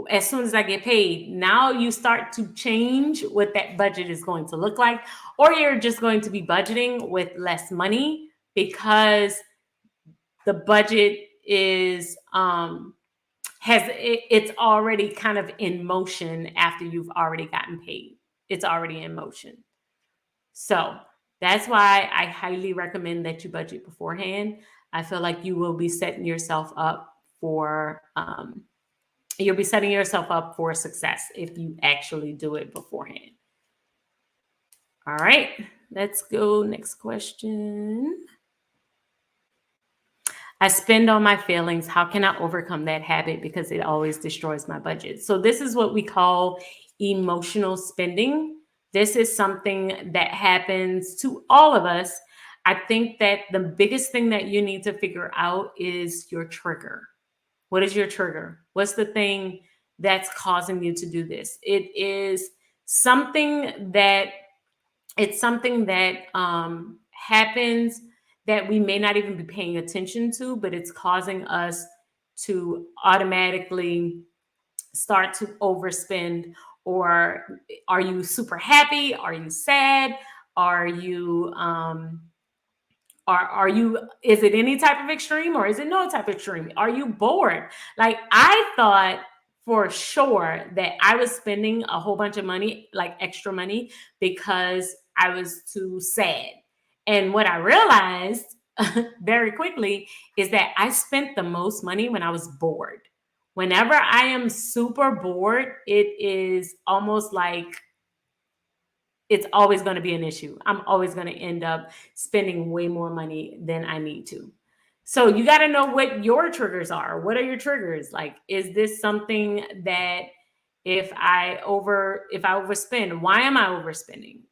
as soon as I get paid. Now you start to change what that budget is going to look like, or you're just going to be budgeting with less money because the budget is it's already kind of in motion after you've already gotten paid. It's already in motion. So that's why I highly recommend that you budget beforehand. I feel like you will be setting yourself up for success if you actually do it beforehand. All right, let's go. Next question. I spend on my feelings. How can I overcome that habit? Because it always destroys my budget. So this is what we call emotional spending. This is something that happens to all of us. I think that the biggest thing that you need to figure out is your trigger. What is your trigger? What's the thing that's causing you to do this? It is something that happens that we may not even be paying attention to, but it's causing us to automatically start to overspend. Or are you super happy? Are you sad? Are you is it any type of extreme, or is it no type of extreme? Are you bored? Like, I thought for sure that I was spending a whole bunch of money, like extra money, because I was too sad. And what I realized very quickly is that I spent the most money when I was bored. Whenever I am super bored, it is almost like it's always going to be an issue. I'm always going to end up spending way more money than I need to. So you got to know what your triggers are. What are your triggers? Like, is this something that if I overspend, why am I overspending?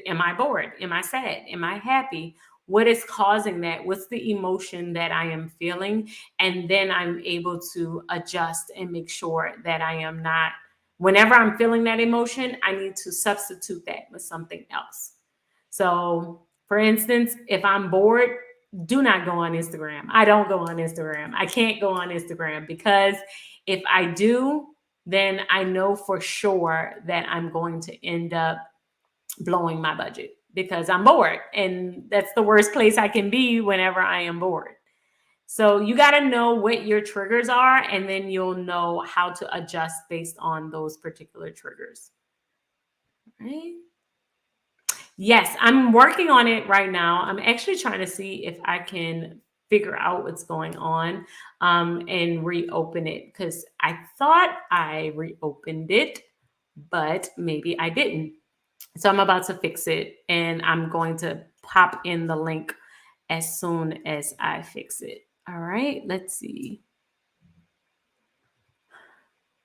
Am I bored? Am I sad? Am I happy? What is causing that? What's the emotion that I am feeling? And then I'm able to adjust and make sure that I am not. Whenever I'm feeling that emotion, I need to substitute that with something else. So, for instance, if I'm bored, do not go on Instagram. I don't go on Instagram. I can't go on Instagram, because if I do, then I know for sure that I'm going to end up blowing my budget because I'm bored. And that's the worst place I can be whenever I am bored. So you got to know what your triggers are, and then you'll know how to adjust based on those particular triggers. Right? Yes, I'm working on it right now. I'm actually trying to see if I can figure out what's going on and reopen it, because I thought I reopened it, but maybe I didn't. So I'm about to fix it, and I'm going to pop in the link as soon as I fix it. All right, let's see.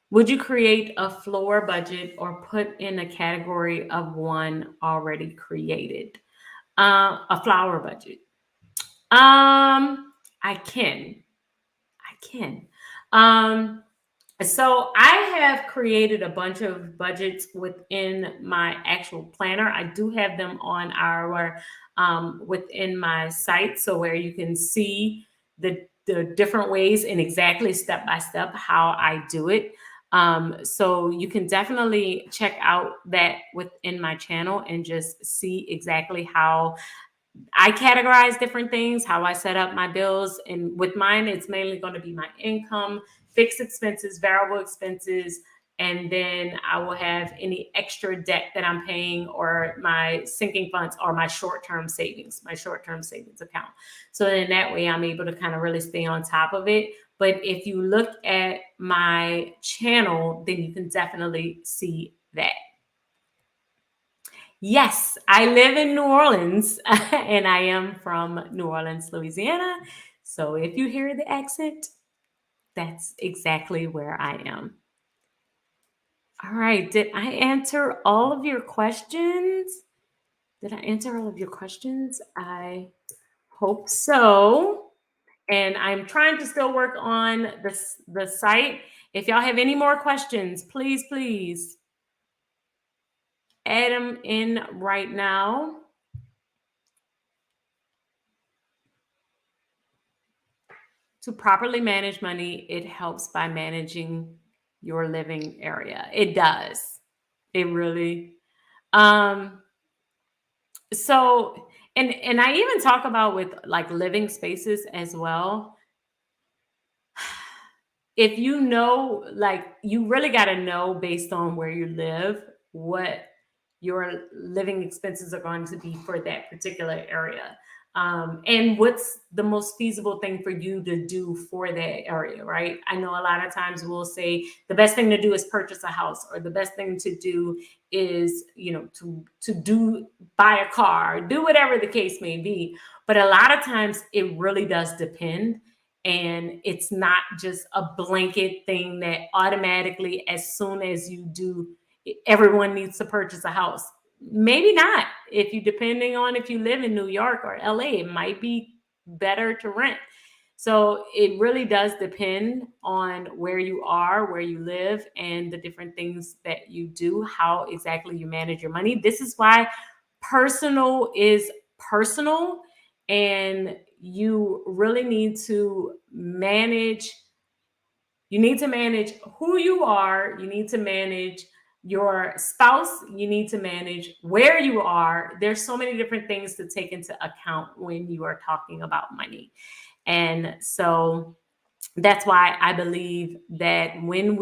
Would you create a floor budget or put in a category of one already created? A flower budget. I can. I can. Um, so I have created a bunch of budgets within my actual planner. I do have them on our within my site, so where you can see the different ways and exactly step by step how I do it. So you can definitely check out that within my channel and just see exactly how I categorize different things, how I set up my bills. And with mine, it's mainly going to be my income, fixed expenses, variable expenses, and then I will have any extra debt that I'm paying, or my sinking funds, or my short-term savings account. So in that way, I'm able to kind of really stay on top of it. But if you look at my channel, then you can definitely see that. Yes, I live in New Orleans and I am from New Orleans, Louisiana. So if you hear the accent, that's exactly where I am. All right. Did I answer all of your questions? Did I answer all of your questions? I hope so. And I'm trying to still work on the site. If y'all have any more questions, please add them in right now. To properly manage money, it helps by managing your living area. It does. It really. Um, so and I even talk about with like living spaces as well. If you know, like, you really got to know based on where you live what your living expenses are going to be for that particular area. And what's the most feasible thing for you to do for that area, right? I know a lot of times we'll say the best thing to do is purchase a house, or the best thing to do is, to do buy a car, do whatever the case may be. But a lot of times it really does depend. And it's not just a blanket thing that automatically, as soon as you do, everyone needs to purchase a house. Maybe not. If you depending on if you live in New York or LA, it might be better to rent. So it really does depend on where you are, where you live, and the different things that you do, how exactly you manage your money. This is why personal is personal, and you really need to manage. You need to manage who you are. You need to manage your spouse. You need to manage where you are. There's so many different things to take into account when you are talking about money. And so that's why I believe that when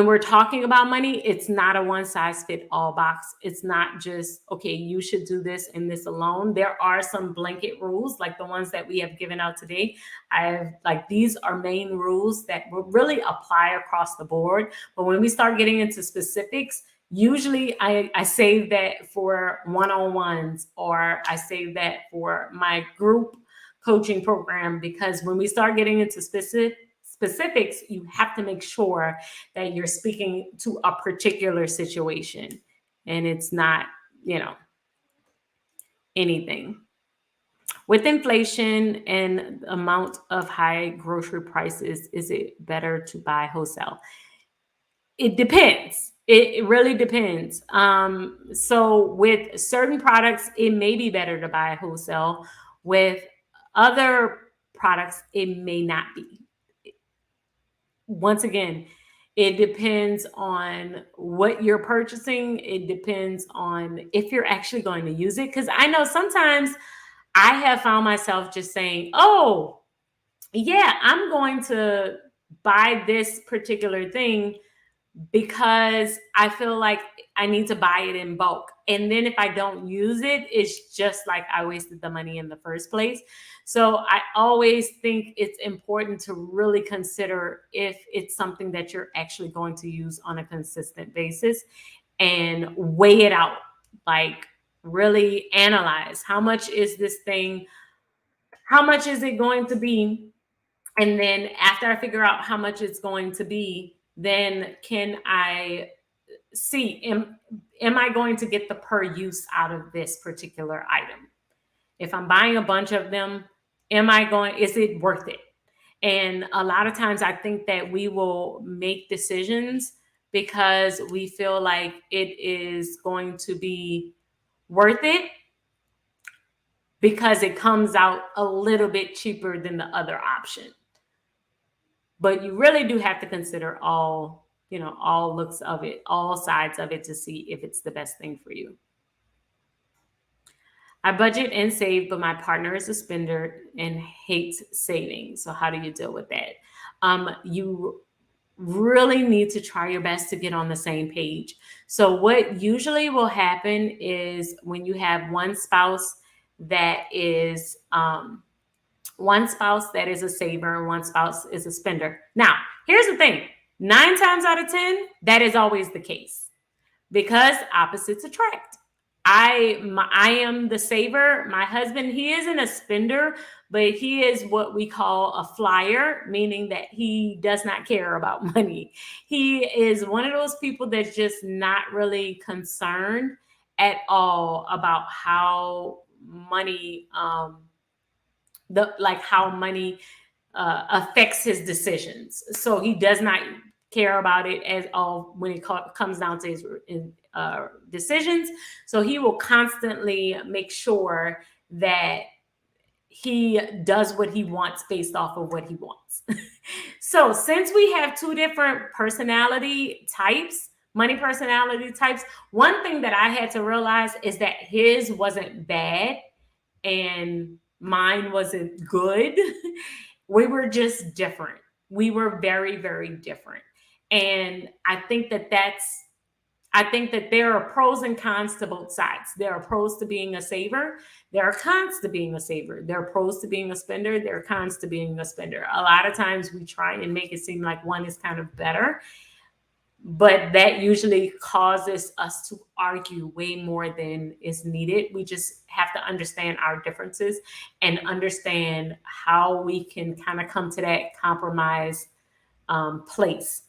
we're talking about money, it's not a one size fit all box. It's not just, okay, you should do this and this alone. There are some blanket rules like the ones that we have given out today. I have, like, these are main rules that will really apply across the board. But when we start getting into specifics, usually I save that for one-on-ones, or I save that for my group coaching program, because when we start getting into specifics, you have to make sure that you're speaking to a particular situation, and it's not, anything. With inflation and the amount of high grocery prices, is it better to buy wholesale? It depends. It really depends. So with certain products, it may be better to buy wholesale. With other products, it may not be. Once again, it depends on what you're purchasing. It depends on if you're actually going to use it. Because I know sometimes I have found myself just saying, oh, yeah, I'm going to buy this particular thing because I feel like I need to buy it in bulk. And then if I don't use it, it's just like I wasted the money in the first place. So I always think it's important to really consider if it's something that you're actually going to use on a consistent basis and weigh it out. Like, really analyze how much is this thing? How much is it going to be? And then after I figure out how much it's going to be, then can I see, am I going to get the per use out of this particular item? If I'm buying a bunch of them, is it worth it? And a lot of times I think that we will make decisions because we feel like it is going to be worth it because it comes out a little bit cheaper than the other option. But you really do have to consider all looks of it, all sides of it to see if it's the best thing for you. I budget and save, but my partner is a spender and hates saving. So how do you deal with that? You really need to try your best to get on the same page. So what usually will happen is when you have that is one spouse that is a saver and one spouse is a spender. Now, here's the thing. 9 times out of 10, that is always the case because opposites attract. I am the saver. My husband, he isn't a spender, but he is what we call a flyer, meaning that he does not care about money. He is one of those people that's just not really concerned at all about how money how money affects his decisions. So he does not care about it as all when it comes down to his decisions. So he will constantly make sure that he does what he wants based off of what he wants. So since we have 2 different money personality types, one thing that I had to realize is that his wasn't bad and mine wasn't good. We were just different. We were very, very different. And I think that there are pros and cons to both sides. There are pros to being a saver. There are cons to being a saver. There are pros to being a spender. There are cons to being a spender. A lot of times we try and make it seem like one is kind of better, but that usually causes us to argue way more than is needed. We just have to understand our differences and understand how we can kind of come to that compromise place.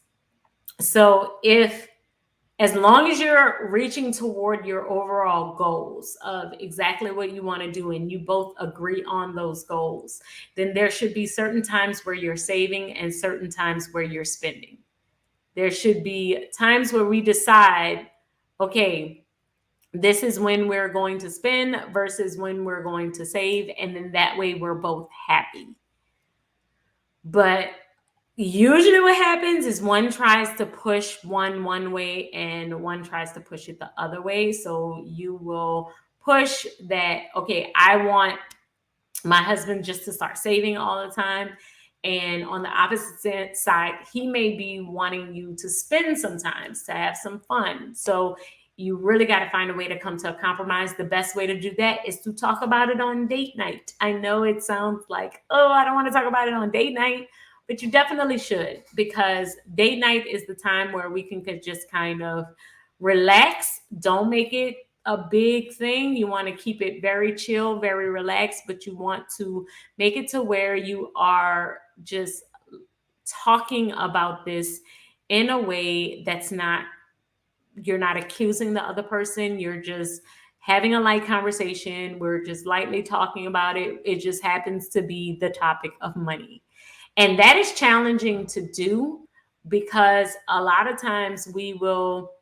So as long as you're reaching toward your overall goals of exactly what you want to do and you both agree on those goals, then there should be certain times where you're saving and certain times where you're spending. There should be times where we decide, okay, this is when we're going to spend versus when we're going to save. And then that way we're both happy. But usually what happens is one tries to push one way and one tries to push it the other way. So you will push that, okay, I want my husband just to start saving all the time. And on the opposite side, he may be wanting you to spend sometimes to have some fun. So you really got to find a way to come to a compromise. The best way to do that is to talk about it on date night. I know it sounds like, oh, I don't want to talk about it on date night, but you definitely should, because date night is the time where we can just kind of relax. Don't make it a big thing. You want to keep it very chill, very relaxed, but you want to make it to where you are just talking about this in a way that's not, you're not accusing the other person. You're just having a light conversation. We're just lightly talking about it. It just happens to be the topic of money. And that is challenging to do because a lot of times we will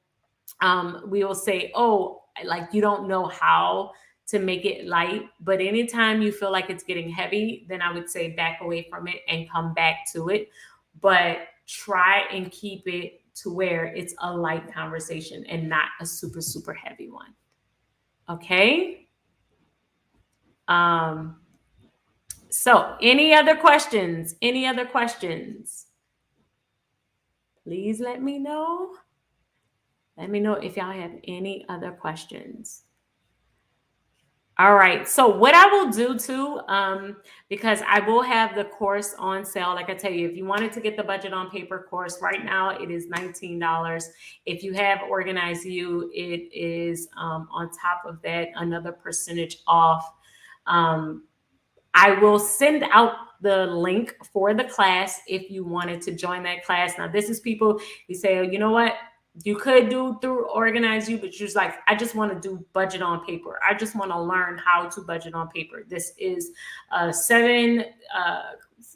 say, oh, like you don't know how to make it light. But anytime you feel like it's getting heavy, then I would say back away from it and come back to it. But try and keep it to where it's a light conversation and not a super, super heavy one. Okay? So any other questions? Any other questions? Please let me know. Let me know if y'all have any other questions. All right. So what I will do too, because I will have the course on sale. Like I tell you, if you wanted to get the budget on paper course right now, it is $19. If you have Organize You, it is on top of that another percentage off. I will send out the link for the class if you wanted to join that class. Now, this is people you say, oh, you know what? You could do through Organize You, but you're just like, I just want to do budget on paper. I just want to learn how to budget on paper. This is a 7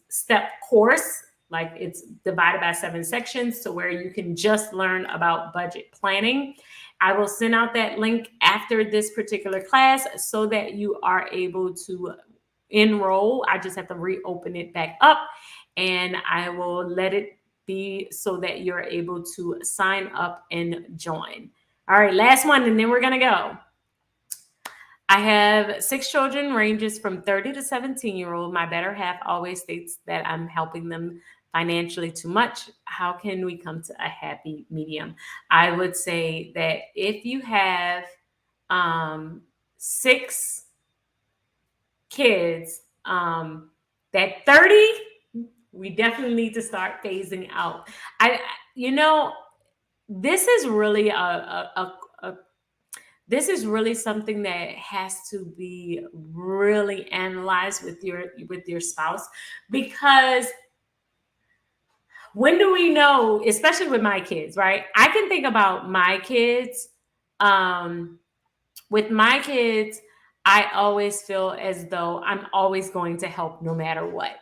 step course. Like it's divided by 7 sections to where you can just learn about budget planning. I will send out that link after this particular class so that you are able to enroll. I just have to reopen it back up and I will let it be so that you're able to sign up and join. All right, last one, and then we're going to go. I have 6 children, ranges from 30 to 17-year-old. My better half always states that I'm helping them financially too much. How can we come to a happy medium? I would say that if you have 6 kids, that 30, we definitely need to start phasing out. This is really this is really something that has to be really analyzed with your spouse, because when do we know, especially with my kids, right? I can think about my kids. With my kids, I always feel as though I'm always going to help no matter what.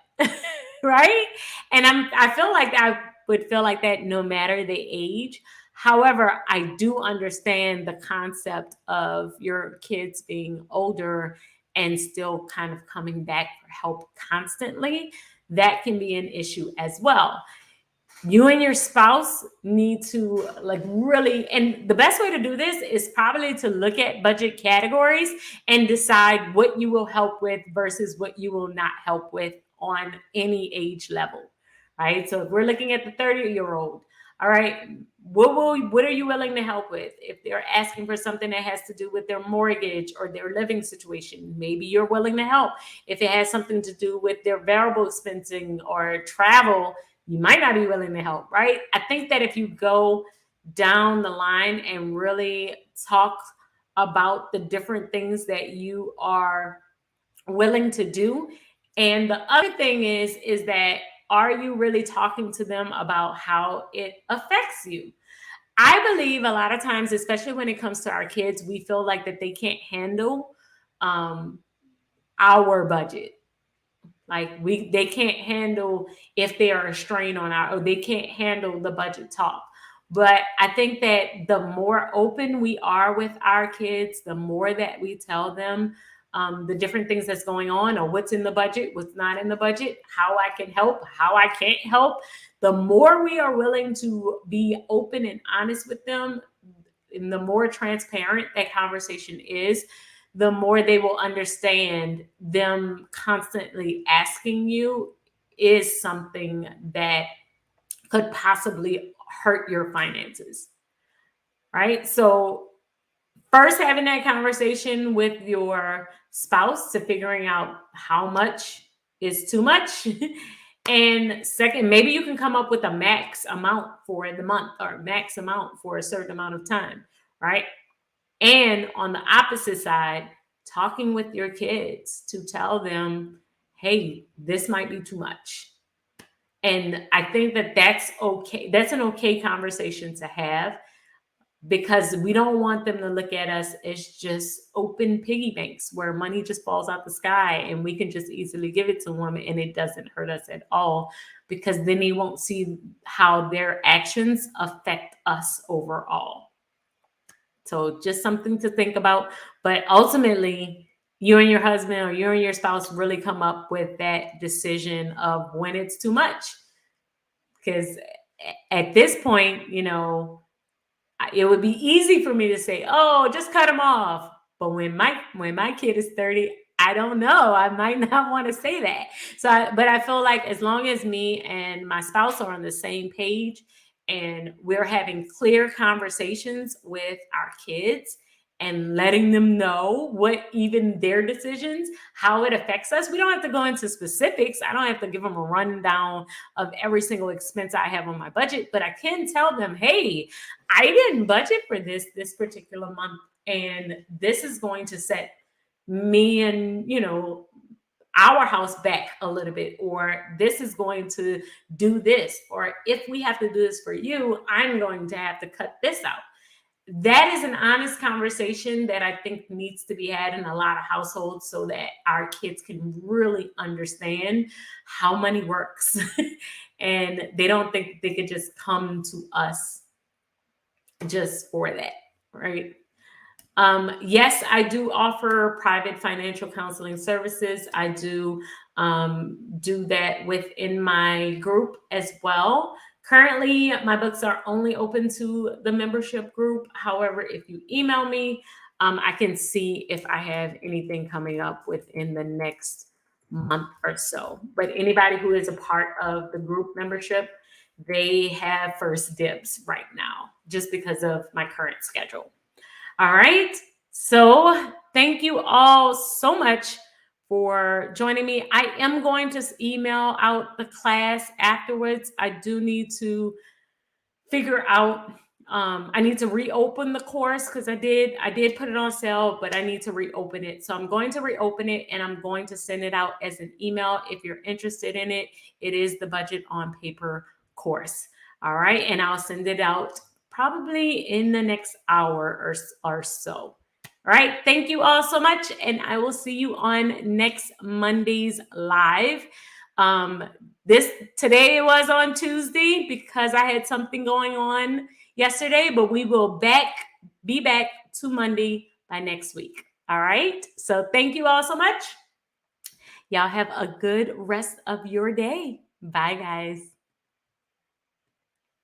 Right? And I feel like I would feel like that no matter the age. However, I do understand the concept of your kids being older and still kind of coming back for help constantly. That can be an issue as well. You and your spouse need to like really, and the best way to do this is probably to look at budget categories and decide what you will help with versus what you will not help with on any age level, right? So if we're looking at the 30-year-old, all right, what are you willing to help with? If they're asking for something that has to do with their mortgage or their living situation, maybe you're willing to help. If it has something to do with their variable expensing or travel, you might not be willing to help, right? I think that if you go down the line and really talk about the different things that you are willing to do. And the other thing is that, are you really talking to them about how it affects you? I believe a lot of times, especially when it comes to our kids, we feel like that they can't handle our budget. Like they can't handle if they are a strain on or they can't handle the budget talk. But I think that the more open we are with our kids, the more that we tell them the different things that's going on or what's in the budget, what's not in the budget, how I can help, how I can't help, the more we are willing to be open and honest with them, and the more transparent that conversation is, the more they will understand them constantly asking you is something that could possibly hurt your finances, right? So first, having that conversation with your spouse to figuring out how much is too much. And second, maybe you can come up with a max amount for the month or max amount for a certain amount of time, right? And on the opposite side, talking with your kids to tell them, hey, this might be too much. And I think that that's okay. That's an okay conversation to have, because we don't want them to look at us as just open piggy banks where money just falls out the sky and we can just easily give it to them and it doesn't hurt us at all, because then they won't see how their actions affect us overall. So just something to think about. But ultimately, you and your husband or you and your spouse really come up with that decision of when it's too much. Because at this point, it would be easy for me to say, oh, just cut them off. But when my kid is 30, I don't know. I might not want to say that. But I feel like as long as me and my spouse are on the same page and we're having clear conversations with our kids and letting them know what even their decisions, how it affects us. We don't have to go into specifics. I don't have to give them a rundown of every single expense I have on my budget, but I can tell them, hey, I didn't budget for this particular month, and this is going to set me and our house back a little bit, or this is going to do this, or if we have to do this for you, I'm going to have to cut this out. That is an honest conversation that I think needs to be had in a lot of households so that our kids can really understand how money works and they don't think they could just come to us just for that, right? Yes, I do offer private financial counseling services. I do that within my group as well. Currently, my books are only open to the membership group. However, if you email me, I can see if I have anything coming up within the next month or so. But anybody who is a part of the group membership, they have first dibs right now, just because of my current schedule. All right. So thank you all so much for joining me. I am going to email out the class afterwards. I do need to figure out, I need to reopen the course because I did put it on sale, but I need to reopen it. So I'm going to reopen it and I'm going to send it out as an email. If you're interested in it, it is the Budget on Paper course. All right. And I'll send it out probably in the next hour or so. All right. Thank you all so much. And I will see you on next Monday's live. Today was on Tuesday because I had something going on yesterday, but we will be back to Monday by next week. All right. So thank you all so much. Y'all have a good rest of your day. Bye, guys.